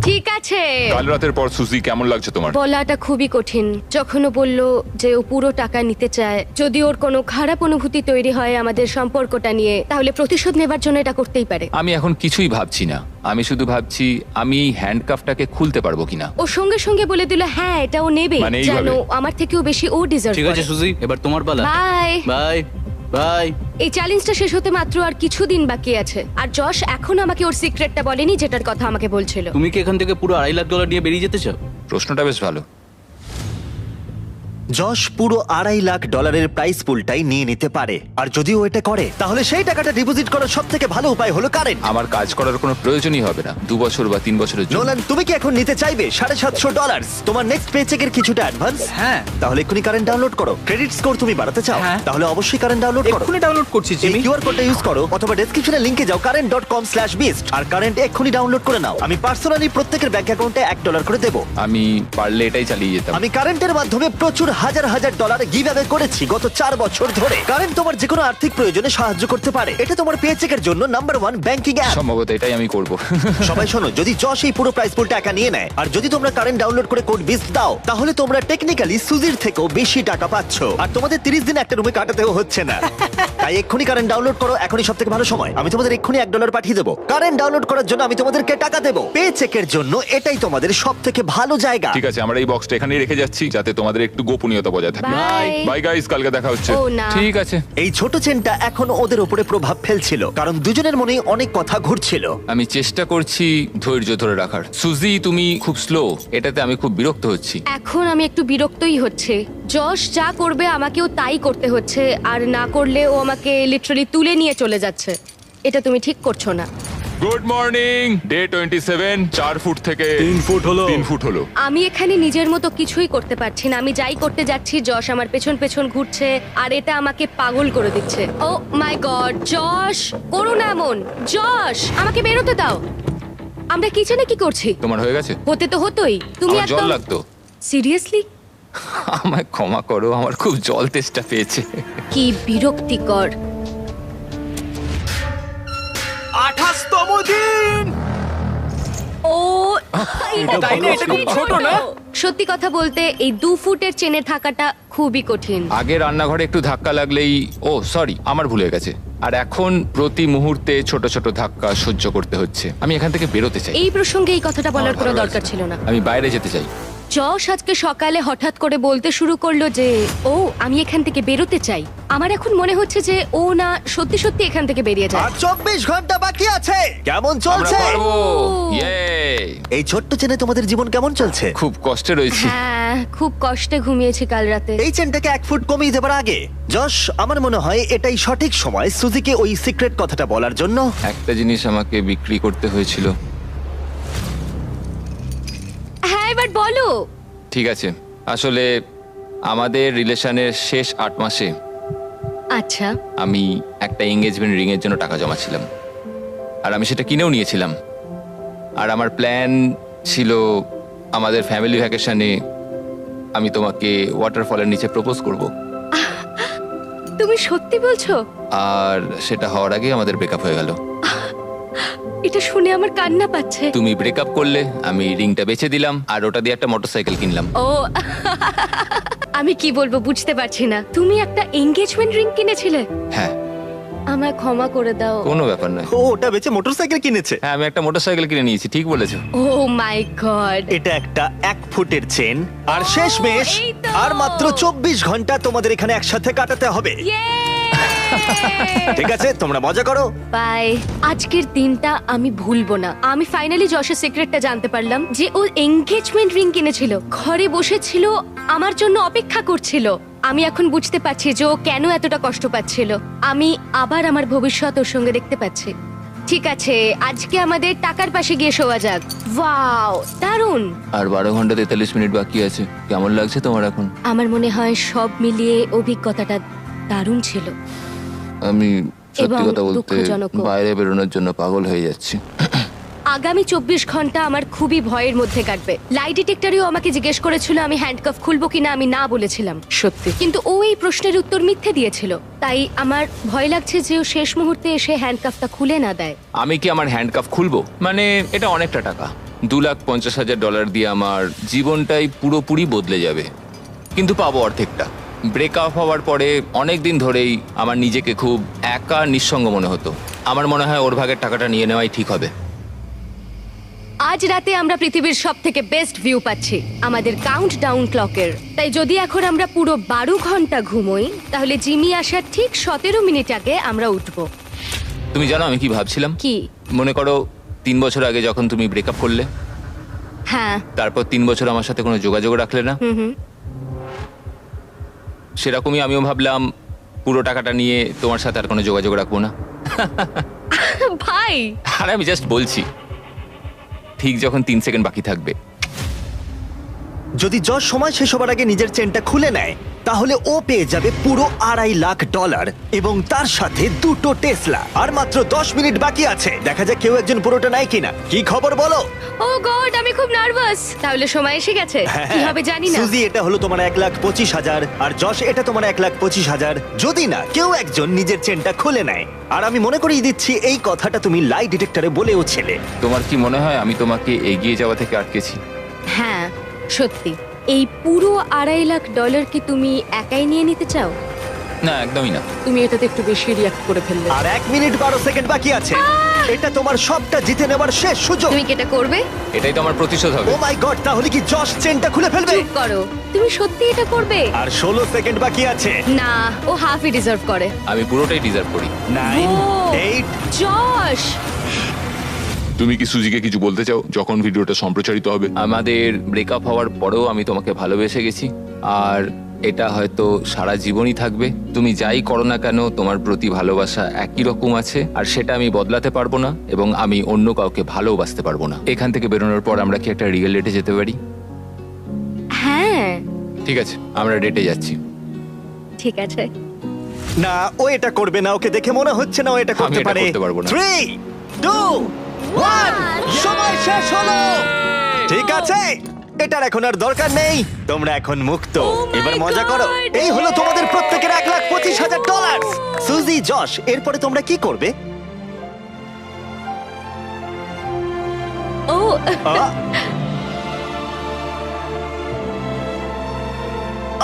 Speaker 2: ঠিক আছে।
Speaker 3: কাল রাতের পর সুজি কেমন লাগছে তোমার?
Speaker 2: বলাটা খুবই কঠিন। যখন ও বলল যে ও পুরো টাকা নিতে চায়, যদি ওর কোনো খারাপ অনুভূতি তৈরি হয় আমাদের সম্পর্কটা নিয়ে, তাহলে প্রতিশোধ নেবার জন্য এটা করতেই পারে।
Speaker 3: আমি এখন কিছুই ভাবছি না, আমি শুধু ভাবছি আমি এই হ্যান্ডকাফটাকে খুলতে পারবো কিনা।
Speaker 2: ও সঙ্গে সঙ্গে বলে দিল হ্যাঁ এটা ও নেবে,
Speaker 3: মানে এইভাবে?
Speaker 2: জানো আমার থেকেও বেশি ও ডিজার্ভ
Speaker 5: ঠিক আছে
Speaker 2: করে।
Speaker 5: সুজি, এবার তোমার পালা।
Speaker 2: বাই।
Speaker 5: Bye bye.
Speaker 2: এই চ্যালেঞ্জটা শেষ হতে মাত্র আর কিছুদিন বাকি আছে, আর যশ এখন আমাকে ওর সিক্রেটটা বলেনি যেটার কথা আমাকে বলছিল।
Speaker 5: তুমি কি এখান থেকে পুরো $2.5 লাখ নিয়ে বেরিয়ে যেতে চাও?
Speaker 3: প্রশ্নটা বেশ ভালো।
Speaker 1: যশ পুরো $2.5 লাখ প্রাইস পুলটাই নিয়ে নিতে পারে, আর যদি ও এটা করে তাহলে সেই টাকাটা ডিপোজিট করার সব থেকে ভালো উপায় হলো কারেন্ট।
Speaker 3: আমার কাজ করার কোনো প্রয়োজনই হবে না 2 বছর বা 3 বছরের জন্য।
Speaker 1: নোলান, তুমি কি এখন নিতে চাইবে $750 তোমার নেক্সট পেচেকের কিছুটা অ্যাডভান্স?
Speaker 7: হ্যাঁ।
Speaker 1: তাহলে এক্ষুনি কারেন্ট ডাউনলোড করো। ক্রেডিট স্কোর তুমি বাড়াতে চাও?
Speaker 7: হ্যাঁ।
Speaker 1: তাহলে অবশ্যই কারেন্ট ডাউনলোড করো।
Speaker 7: এক্ষুনি ডাউনলোড করছি
Speaker 1: এই
Speaker 7: জিমি।
Speaker 1: কিউআর কোডটা ইউজ করো অথবা ডেসক্রিপশনে লিংকে যাও current.com/beast আর কারেন্ট এক্ষুনি ডাউনলোড করে নাও। আমি পার্সোনালি প্রত্যেকের ব্যাংক অ্যাকাউন্টে $1 করে দেবো।
Speaker 3: আমি পারলে এটাই চালিয়ে যেতাম।
Speaker 1: আমি কারেন্টের মাধ্যমে প্রচুর হাজার হাজার ডলার গিভঅ্যাওয়ে করেছি গত 4 বছর ধরে। কারেন্ট তোমার যে কোনো আর্থিক প্রয়োজনে সাহায্য করতে পারে। এটা তোমার পেচেকের জন্য নাম্বার 1 ব্যাংকিং অ্যাপ।
Speaker 3: সম্ভবত এটাই আমি করব।
Speaker 1: সবাই শোনো, যদি যশ এই পুরো প্রাইস পুলটা একা নিয়ে নেয় আর যদি তোমরা কারেন্ট ডাউনলোড করে কোড বিস্ট দাও, তাহলে তোমরা টেকনিক্যালি সুজির থেকেও বেশি টাকা পাচ্ছ, আর তোমাদের 30 দিন একটা রুমে কাটাতেও হচ্ছে না। তাই এক্ষুনি কারেন্ট ডাউনলোড করো, এখনই সবথেকে ভালো সময়। আমি তোমাদের এক্ষুনি $1 পাঠিয়ে দেবো। কারেন্ট ডাউনলোড করার জন্য আমি তোমাদেরকে টাকা দেবো। পে চেকের জন্য এটাই তোমাদের সবথেকে ভালো জায়গা।
Speaker 3: ঠিক আছে, আমরা এই বক্সটা এখানেই রেখে যাচ্ছি যাতে তোমাদের একটু গোপনীয়তা বজায় থাকে।
Speaker 2: বাই।
Speaker 3: বাই গাইস, কালকে দেখা হচ্ছে।
Speaker 2: ও না।
Speaker 3: ঠিক আছে।
Speaker 1: এই ছোট চেনটা এখন ওদের উপরে প্রভাব ফেলছিল, কারণ দুজনের মনেই অনেক কথা ঘুরছিল।
Speaker 3: আমি চেষ্টা করছি ধৈর্য ধরে রাখার। সুজি, তুমি খুব স্লো, এটাতে আমি খুব বিরক্ত হচ্ছি।
Speaker 2: এখন আমি একটু বিরক্তই হচ্ছে। যশ যা করবে আমাকেও তাই করতে হচ্ছে, আর না করলে ও আমাকে লিটারালি তুলে নিয়ে চলে যাচ্ছে। এটা তুমি ঠিক করছো না।
Speaker 3: Good morning. ডে 27, 4 ফুট থেকে
Speaker 5: 3 ফুট হলো।
Speaker 3: 3 ফুট হলো।
Speaker 2: আমি এখানে নিজের মতো কিছুই করতে পারছি না। আমি যাই করতে যাচ্ছি যশ আমার পেছন পেছন ঘুরছে, আর এটা আমাকে পাগল করে দিচ্ছে। ও মাই গড, যশ করো না এমন। যশ আমাকে বেরোতে দাও। আমরা কিচেনে কি করছি?
Speaker 3: তোমার হয়ে গেছে?
Speaker 2: হতে তো হতোই। তুমি
Speaker 3: আমার জল
Speaker 2: একদম
Speaker 3: লাগতো।
Speaker 2: সিরিয়াসলি?
Speaker 3: আমায় ক্ষমা করো, আমার খুব জল তেষ্টা পেয়েছে।
Speaker 2: কি বিরক্তিকর।
Speaker 7: 28তম দিন।
Speaker 2: ও
Speaker 7: তাই না? এটা খুব ছোট না?
Speaker 2: সত্যি কথা বলতে এই 2 ফুটের চেনে থাকাটা খুবই কঠিন।
Speaker 3: আগে রান্নাঘরে একটু ধাক্কা লাগলেই, ও সরি, আমার ভুল হয়ে গেছে। আর এখন প্রতি মুহূর্তে ছোট ছোট ধাক্কা সহ্য করতে হচ্ছে। আমি এখান থেকে বেরোতে চাই।
Speaker 2: এই প্রসঙ্গে এই কথাটা বলার
Speaker 3: আমার
Speaker 2: কোনো
Speaker 3: ভালো
Speaker 2: দরকার
Speaker 3: লাগছে
Speaker 2: ছিল না।
Speaker 3: আমি বাইরে যেতে চাই।
Speaker 2: যশ আজকে সকালে হঠাৎ করে বলতে শুরু করলো যে ও আমি এখান থেকে বেরোতে চাই। আমার এখন মনে হচ্ছে যে ও না সত্যি সত্যি এখান থেকে বেরিয়ে যায়।
Speaker 1: আর 24 ঘন্টা বাকি আছে। কেমন
Speaker 3: আমরা
Speaker 1: চলছে?
Speaker 3: পারবো।
Speaker 2: ও।
Speaker 3: ইয়ে!
Speaker 1: এই ছোট্ট চেনে তোমাদের জীবন কেমন চলছে?
Speaker 3: খুব কষ্টে রয়েছি।
Speaker 2: হ্যাঁ, খুব কষ্টে ঘুমিয়েছি কাল রাতে।
Speaker 1: এই চেনটাকে 1 ফুট কমিয়ে দেবার আগে যশ, আমার মনে হয় এটাই সঠিক সময় সুজিকে ওই সিক্রেট কথাটা বলার জন্য।
Speaker 3: একটা জিনিস আমাকে বিক্রি করতে হয়েছিল।
Speaker 2: হ্যাঁ, এবার বলো।
Speaker 3: ঠিক আছে, আসলে আমাদের রিলেশনের শেষ 8 মাসে
Speaker 2: আচ্ছা,
Speaker 3: আমি একটা এঙ্গেজমেন্ট রিং এর জন্য টাকা জমাচ্ছিলাম, আর আমি সেটা কিনেও নিয়েছিলাম। আর আমার প্ল্যান ছিল আমাদের ফ্যামিলি ভ্যাকেশনে আমি তোমাকে ওয়াটারফলের নিচে প্রপোজ করব।
Speaker 2: তুমি সত্যি বলছো?
Speaker 3: আর সেটা হওয়ার আগে আমাদের ব্রেকআপ হয়ে গেল।
Speaker 2: এটা শুনে আমার কান্না পাচ্ছে।
Speaker 3: তুমি ব্রেকআপ করলে, আমি রিংটা বেচে দিলাম, আর ওটা দিয়ে একটা মোটরসাইকেল কিনলাম।
Speaker 2: ও আমি কি বলবো বুঝতে পারছি না। তুমি একটা এনগেজমেন্ট রিং কিনেছিলে?
Speaker 3: হ্যাঁ,
Speaker 2: আমায় ক্ষমা করে দাও।
Speaker 3: কোনো ব্যাপার নয়।
Speaker 1: ও ওটা বেচে মোটরসাইকেল কিনেছে।
Speaker 3: হ্যাঁ, আমি একটা মোটরসাইকেল কিনে নিয়েছি, ঠিক বলেছো।
Speaker 2: ও মাই গড।
Speaker 1: এটা একটা 1 ফুটের চেন, আর শেষমেশ
Speaker 2: এই তো।
Speaker 1: আর মাত্র 24 ঘন্টা তোমাদের এখানে একসাথে কাটাতে হবে। ঠিক আছে, তোমরা মজা করো।
Speaker 2: বাই। আজকের দিনটা আমি ভুলবো না। আমি ফাইনালি যশের সিক্রেটটা জানতে পারলাম যে ও এনগেজমেন্ট রিং কিনেছিল, ঘরে বসেছিল, আমার জন্য অপেক্ষা করছিল। আমি এখন বুঝতে পারছি যে ও কেন এতটা কষ্ট পাচ্ছিল। আমি আবার আমার ভবিষ্যৎ ওর সঙ্গে দেখতে পাচ্ছি। ঠিক আছে, আজকে আমাদের টাকার পাশে গিয়ে শোয়া যাক। ওয়াও, দারুণ।
Speaker 3: আর 12 ঘন্টা 43 মিনিট বাকি আছে। কেমন লাগছে তোমার এখন?
Speaker 2: আমার মনে হয় সব মিলিয়ে অভিজ্ঞতাটা দারুণ ছিল।
Speaker 3: আমি সত্যি
Speaker 2: এবং
Speaker 3: কথা বলতে
Speaker 2: দুঃখজনকও।
Speaker 3: বাইরে বেরোনোর জন্য পাগল হয়ে যাচ্ছি।
Speaker 2: আগামী 24 ঘন্টা আমার খুবই ভয়ের মধ্যে কাটবে। লাই ডিটেক্টরেও আমাকে জিজ্ঞেস করেছিল আমি হ্যান্ডকাফ খুলবো কিনা, আমি না বলেছিলাম।
Speaker 6: সত্যি?
Speaker 2: কিন্তু ও এই প্রশ্নের উত্তর মিথ্যে দিয়েছিল। তাই আমার ভয় লাগছে যে ও শেষ মুহূর্তে এসে হ্যান্ডকাফটা খুলে না দেয়।
Speaker 3: আমি কি আমার হ্যান্ডকাফ খুলবো? মানে এটা অনেকটা টাকা। $2,50,000 দিয়ে আমার জীবনটাই পুরোপুরি বদলে যাবে, কিন্তু পাবো অর্ধেকটা। ব্রেকআপ হওয়ার পরে অনেক দিন ধরেই আমার নিজেকে খুব একা নিঃসঙ্গ মনে হতো। আমার মনে হয় ওর ভাগের টাকাটা নিয়ে নেওয়াই ঠিক হবে।
Speaker 2: আজ রাতে আমরা পৃথিবীর সব থেকে বেস্ট ভিউ পাচ্ছি আমাদের কাউন্ট ডাউন ক্লকের। তাই যদি এখন আমরা পুরো 12 ঘন্টা ঘুমোই, তাহলে জিমি আসার ঠিক 17 মিনিট আগে আমরা উঠবো।
Speaker 3: তুমি জানো আমি কি ভাবছিলাম?
Speaker 2: কি?
Speaker 3: মনে করো 3 বছর আগে যখন তুমি ব্রেকআপ করলে,
Speaker 2: হ্যাঁ।
Speaker 3: তারপর 3 বছর আমার সাথে কোনো যোগাযোগ রাখলে না, সেরকমই আমিও ভাবলাম পুরো টাকাটা নিয়ে তোমার সাথে আর কোনো যোগাযোগ রাখবো না।
Speaker 2: ভাই,
Speaker 3: আর আমি জাস্ট বলছি, ঠিক যখন 3 সেকেন্ড বাকি থাকবে।
Speaker 1: যদি যশ সময় শেষ হবার আগে নিজের চেনটা খুলে নেয়, তাহলে ও পেয়ে যাবে পুরো $2.5 লাখ এবং তার সাথে 2টো টেসলা। আর মাত্র 10 মিনিট বাকি আছে, দেখা যাক কেউ একজন পুরোটা নেয় কিনা। কি খবর বলো?
Speaker 2: ও গড, আমি খুব নার্ভাস। তাহলে সময় এসে গেছে, কি হবে জানি না।
Speaker 1: সুজি, এটা হলো তোমার 1,25,000 আর যশ এটা তোমার 1,25,000, যদি না কেউ একজন নিজের চেনটা খুলে নেয়। আর আমি মনে করিয়ে দিচ্ছি এই কথাটা তুমি লাই ডিটেক্টরে বলেও ছিলে।
Speaker 3: তোমার কি মনে হয় আমি তোমাকে এগিয়ে যাওয়া থেকে আটকেছি?
Speaker 2: হ্যাঁ, সত্যি। এই পুরো $2.5 লাখ কি তুমি একাই নিয়ে নিতে চাও?
Speaker 3: না, একদমই না।
Speaker 6: তুমি এটাতে একটু বেশি রিয়াক্ট করে ফেললে।
Speaker 1: আর 1 মিনিট 12 সেকেন্ড বাকি আছে। এটা তোমার সবটা জিতে নেবার শেষ সুযোগ।
Speaker 2: তুমি কি এটা করবে?
Speaker 3: এটাই তো আমার প্রতিশোধ হবে।
Speaker 1: ও মাই গড, তাহলে কি যশ চেনটা খুলে ফেলবে?
Speaker 2: চুপ করো, তুমি সত্যি এটা করবে?
Speaker 1: আর 16 সেকেন্ড বাকি আছে।
Speaker 2: না, ও হাফই ডিজার্ভ করে।
Speaker 3: আমি পুরোটাই ডিজার্ভ করি।
Speaker 1: 9,
Speaker 2: ও,
Speaker 1: 8,
Speaker 2: জশ,
Speaker 8: তুমি কি সুজিকে কিছু বলতে চাও যখন ভিডিওটা সম্প্রচারিত হবে?
Speaker 3: আমাদের ব্রেকআপ হওয়ার পরেও আমি তোমাকে ভালোবেসে গেছি, আর এটা হয়তো সারা জীবনই থাকবে। তুমি যাই করো না কেন, তোমার প্রতি ভালোবাসা একই রকম আছে, আর সেটা আমি বদলাতে পারবো না, এবং আমি অন্য কাউকে ভালোবাসতে পারবো না। এখান থেকে বেরোনোর পর আমরা কি একটা রিয়েল ডেটে যেতে পারি?
Speaker 2: হ্যাঁ
Speaker 3: ঠিক আছে, আমরা ডেটে যাচ্ছি।
Speaker 2: ঠিক আছে।
Speaker 1: না, ও এটা করবে না। ওকে দেখে মনে হচ্ছে না ও এটা
Speaker 3: আমি
Speaker 1: করতে
Speaker 3: এটা
Speaker 1: পারে।
Speaker 3: করতে পারবো না।
Speaker 1: 3, 2, 1, সময় শেষ হলো। ঠিক আছে, এটার এখন আর দরকার নেই। তোমরা এখন মুক্ত।
Speaker 2: my
Speaker 1: এবার মজা করো।
Speaker 2: God!
Speaker 1: এই হলো তোমাদের প্রত্যেকের $1,25,000। সুজি, যশ, এরপরে তোমরা কি করবে?
Speaker 2: ও,
Speaker 1: আ?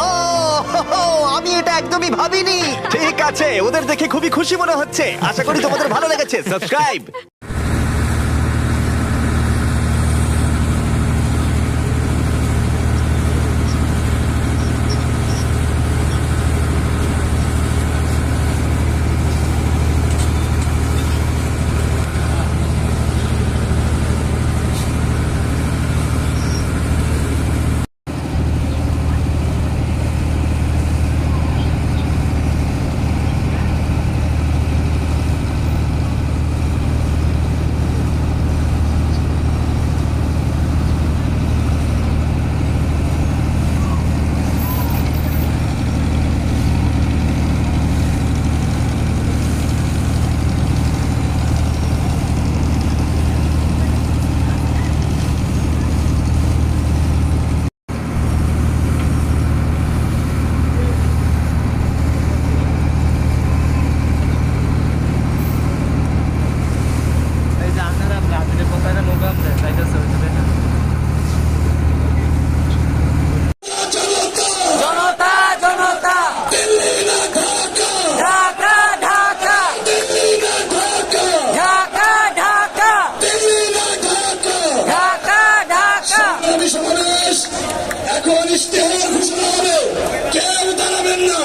Speaker 1: ও, হো, হো, আমি এটা একদমই ভাবিনি। ঠিক আছে, ওদের দেখে খুবই খুশি মনে হচ্ছে। আশা করি তোমাদের ভালো লেগেছে। সাবস্ক্রাইব।
Speaker 9: এখন ইশতেহার ঘোষণা হবে, কেউ দাঁড়াবেন না,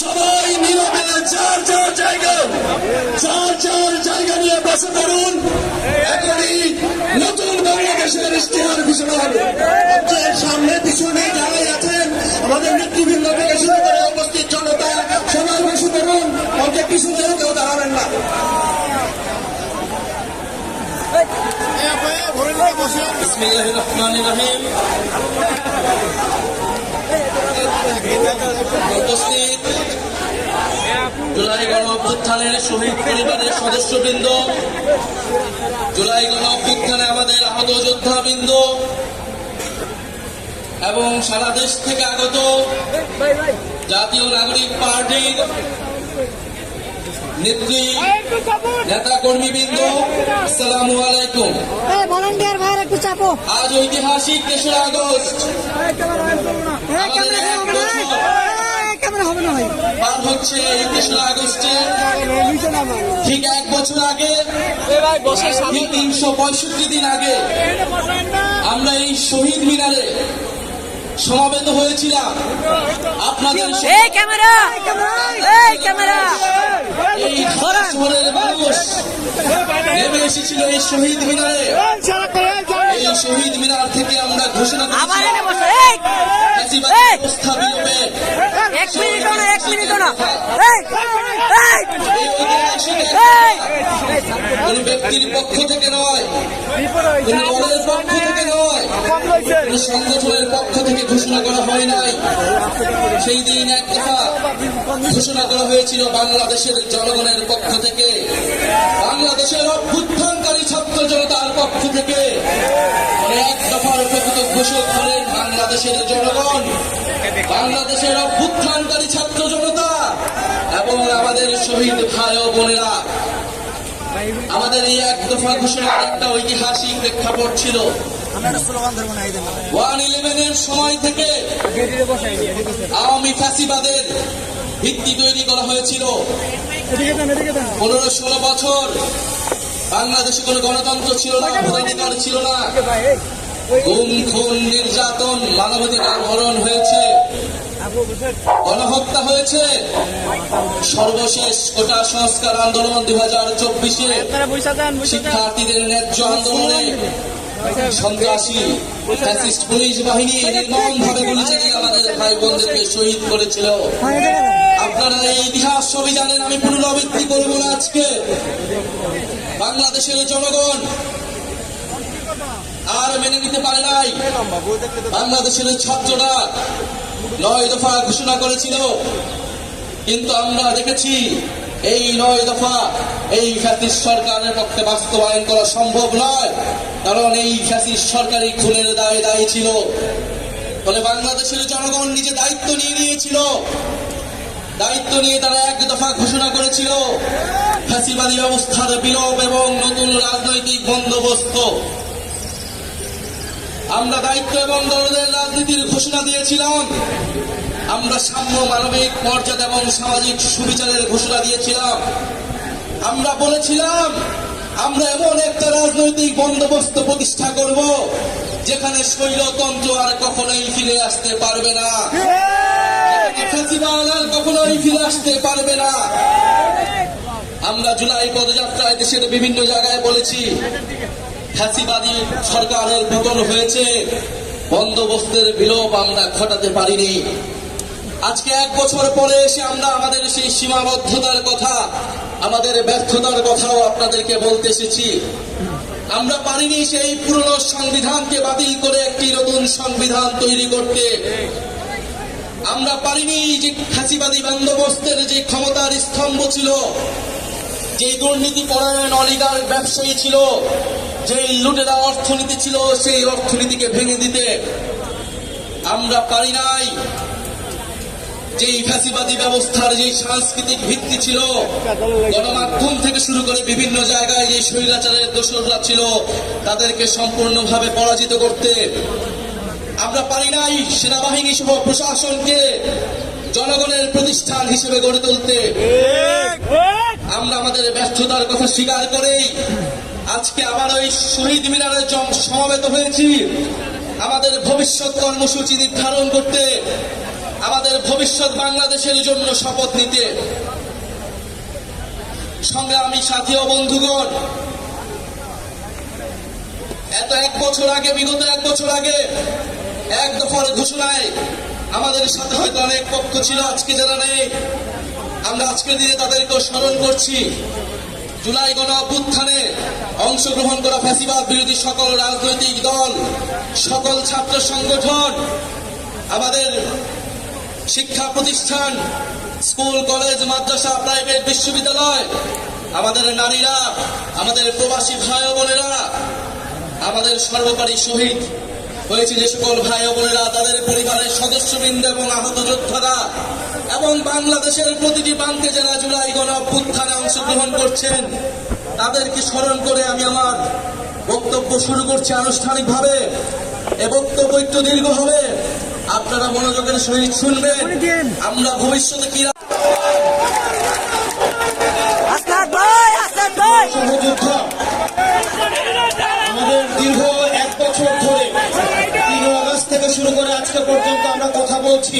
Speaker 9: সবাই নীরবে যার যার জায়গা নিয়ে বসে পড়ুন। এখনই নতুন বাংলাদেশের ইশতেহার ঘোষণা হবে। আপনার সামনে পিছনে যারাই আছেন, আমাদের নেতৃবৃন্দ থেকে শুরু করে উপস্থিত জনতা, সবাই বসে পড়ুন, অনেক পিছনেও কেউ দাঁড়াবেন না। বিসমিল্লাহির রহমানির রহিম। উপস্থিত জুলাই গণ অভ্যুত্থানের শহীদ পরিবারের সদস্যবৃন্দ, জুলাই গণ অভ্যুত্থানে আমাদের আহত যোদ্ধাবৃন্দ এবং সারা দেশ থেকে আগত জাতীয় নাগরিক পার্টির নেত্রী, নেতা কর্মীবৃন্দ, আসসালামু আলাইকুম।
Speaker 10: ভলান্টিয়ার ভাইয়ের একটু চাপো।
Speaker 9: আজ ঐতিহাসিক 3রা আগস্ট। আমাদের 1 বছর
Speaker 10: ক্যামেরা হবে না ভাই।
Speaker 9: পার হচ্ছে এই 3রা আগস্টে। ঠিক 1 বছর আগে, ঠিক 365 দিন আগে আমরা এই শহীদ মিনারে সমাবেত হয়েছিলাম। আপনাদের
Speaker 10: ক্যামেরা ক্যামেরা
Speaker 9: এই শহরের মানুষ নেমে এসেছিল এই শহীদ মিনারে। এই শহীদ মিনার থেকে আমরা ঘোষণা ব্যবস্থা বিলোপে কোন ব্যক্তির পক্ষ থেকে নয়, কোন দলের পক্ষ থেকে নয়, কোন সংগঠনের পক্ষ থেকে ঘোষণা করা হয় নাই। সেই দিন এক কথা ঘোষণা করা হয়েছিল বাংলাদেশের জনগণের পক্ষ থেকে, বাংলাদেশের অভ্যুত্থানকারী ছাত্র জনতার পক্ষ থেকে। এক দফার প্রকৃত ঘোষক হলেন বাংলাদেশের জনগণ, বাংলাদেশের অভ্যুত্থানকারী ছাত্র জনতা এবং আমাদের শহীদ ভাই ও বোনেরা। আমাদের এই এক দফা ঘোষণার একটা ঐতিহাসিক প্রেক্ষাপট ছিল। 1/11-এর সময় থেকে আওয়ামী ফ্যাসিবাদের ভিত্তি তৈরি করা হয়েছিল। 15-16 বছর বাংলাদেশে কোনো গণতন্ত্র ছিল না, ভোটাধিকার ছিল না, গুম খুন নির্যাতন, মানবাধিকার হরণ হয়েছে, গণহত্যা হয়েছে। সর্বশেষ কোটা সংস্কার আন্দোলন 2024-এ শিক্ষার্থীদের ন্যায্য আন্দোলনে সন্ত্রাসী ফ্যাসিস্ট পুলিশ বাহিনী নির্মমভাবে গুলি চালিয়ে আমাদের ভাই বোনদেরকে শহীদ করেছিল। আপনারা এই ইতিহাস সবই জানেন, আমি পুনরাবৃত্তি করব না। আজকে বাংলাদেশের জনগণ আর মেনে নিতে পারে নাই। বাংলাদেশের ছাত্ররা 9 দফা ঘোষণা করেছিল, কিন্তু আমরা দেখেছি এই 9 দফা এই ফ্যাসিস্ট সরকারের পক্ষে বাস্তবায়ন করা সম্ভব নয়, কারণ এই ফ্যাসিস্ট সরকারি খুনের দায়ে দায়ী ছিল। ফলে বাংলাদেশের জনগণ নিজে দায়িত্ব নিয়ে নিয়েছিল। দায়িত্ব নিয়ে তারা 1 দফা ঘোষণা করেছিল ফ্যাসিবাদী ব্যবস্থার বিলোপ এবং নতুন রাজনৈতিক বন্দোবস্ত। আমরা দায়িত্ব এবং দলদের রাজনীতির ঘোষণা দিয়েছিলাম। আমরা সাম্য, মানবিক মর্যাদা এবং সামাজিক সুবিচারের ঘোষণা দিয়েছিলাম। আমরা বলেছিলাম আমরা এমন একটা রাজনৈতিক বন্দোবস্ত প্রতিষ্ঠা করব যেখানে স্বৈরতন্ত্র আর কখনোই ফিরে আসতে পারবে না, ফ্যাসিবাদ আর কখনোই ফিরে আসতে পারবে না। আমরা জুলাই পদযাত্রায় দেশের বিভিন্ন জায়গায় বলেছি ফ্যাসিবাদী সরকারের পতন হয়েছে, বন্দোবস্তের বিলোপ আমরা ঘটাতে পারিনি। আজকে 1 বছর পরে এসে আমরা আমাদের সেই সীমাবদ্ধতার কথা, আমাদের ব্যর্থতার কথাও আপনাদেরকে বলতে এসেছি। আমরা পারিনি সেই পুরনো সংবিধানকে বাতিল করে একটি নতুন সংবিধান তৈরি করতে। আমরা পারিনি যে ফ্যাসিবাদী বন্দোবস্তের যে ক্ষমতার স্তম্ভ ছিল, যে দুর্নীতি পরায়ণ অলিগার ব্যবসায়ী ছিল, যে লুটেরা অর্থনীতি ছিল, সেই অর্থনীতিকে ভেঙে দিতে। আমরা পারি নাই যে ফ্যাসিবাদী ব্যবস্থার যে সাংস্কৃতিক ভিত্তি ছিল, গণমাধ্যম থেকে শুরু করে বিভিন্ন জায়গায় যে স্বৈরাচারের দোসররা ছিল তাদেরকে সম্পূর্ণভাবে পরাজিত করতে। আমরা পারি নাই সেনাবাহিনী সহ প্রশাসনকে জনগণের প্রতিষ্ঠান হিসেবে গড়ে তুলতে। আমরা আমাদের ব্যর্থতার কথা স্বীকার করেই আজকে আবার ওই শহীদ মিনারে সমাবেত হয়েছি আমাদের ভবিষ্যৎ কর্মসূচি নির্ধারণ করতে, আমাদের ভবিষ্যৎ বাংলাদেশের জন্য শপথ নিতে। সংগ্রামী সাথী ও বন্ধুগণ, এত 1 বছর আগে, বিগত 1 বছর আগে 1 দফার ঘোষণায় আমাদের সাথে হয়তো অনেক পক্ষ ছিল, আজকে যারা নেই আমরা আজকের দিনে তাদেরকেও স্মরণ করছি। জুলাই গণ অভ্যুত্থানে অংশগ্রহণ করা ফ্যাসিবাদ বিরোধী সকল রাজনৈতিক দল, সকল ছাত্র সংগঠন, আমাদের শিক্ষা প্রতিষ্ঠান, স্কুল, কলেজ, মাদ্রাসা, প্রাইভেট, বিশ্ববিদ্যালয়, আমাদের নারীরা, আমাদের প্রবাসী ভাই ও বোনেরা, আমাদের সর্বোপরি শহীদ হয়েছে যে সকল ভাই ও বোনেরা, তাদের পরিবারের সদস্যবৃন্দ এবং আহত যোদ্ধারা, এবং বাংলাদেশের প্রতিটি প্রান্তে যারা জুলাই গণ অভ্যুত্থানে অংশগ্রহণ করছেন তাদেরকে স্মরণ করে আমি আমার বক্তব্য শুরু করছি আনুষ্ঠানিকভাবে। এ বক্তব্য একটু দীর্ঘ হবে, আপনারা মনোযোগের সহিত শুনবেন। আমরা ভবিষ্যতে কি সহযুদ্ধ আমাদের দীর্ঘ 1 বছর ধরে 3 আগস্ট থেকে শুরু করে আজকে পর্যন্ত আমরা কথা বলছি।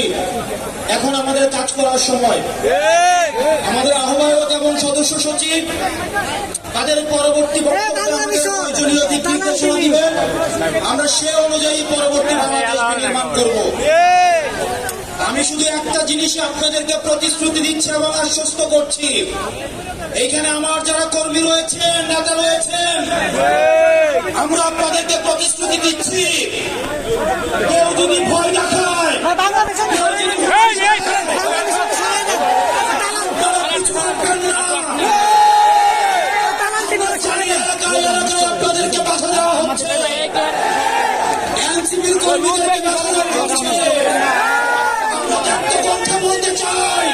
Speaker 9: এখন আমাদের কাজ করার সময়। আমাদের আহ্বায়ক এবং সদস্য সচিব তাদের পরবর্তী বক্তব্যে আমাদের প্রয়োজনীয় দিক নির্দেশনা দিবেন। আমরা সে অনুযায়ী পরবর্তী বাংলাদেশ নির্মাণ করব। আমি শুধু একটা জিনিসই আপনাদেরকে প্রতিশ্রুতি দিচ্ছি এবং আশ্বস্ত করছি, এইখানে আমার যারা কর্মী রয়েছেন, নেতা রয়েছেন, আমরা আপনাদেরকে প্রতিশ্রুতি দিচ্ছি, কেউ যদি ভয় দেখায়, আপনারা কিছু করবেন না। এলাকায় এলাকায় আপনাদেরকে বাধা দেওয়া হচ্ছে, এনসিপির কর্মীদেরকে বাধা দেওয়া হচ্ছে। আমরা একটা কথা বলতে চাই,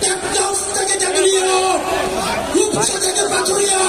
Speaker 9: টেকনাফ থেকে জাগুলিয়া, রূপসা থেকে পাথুরিয়া,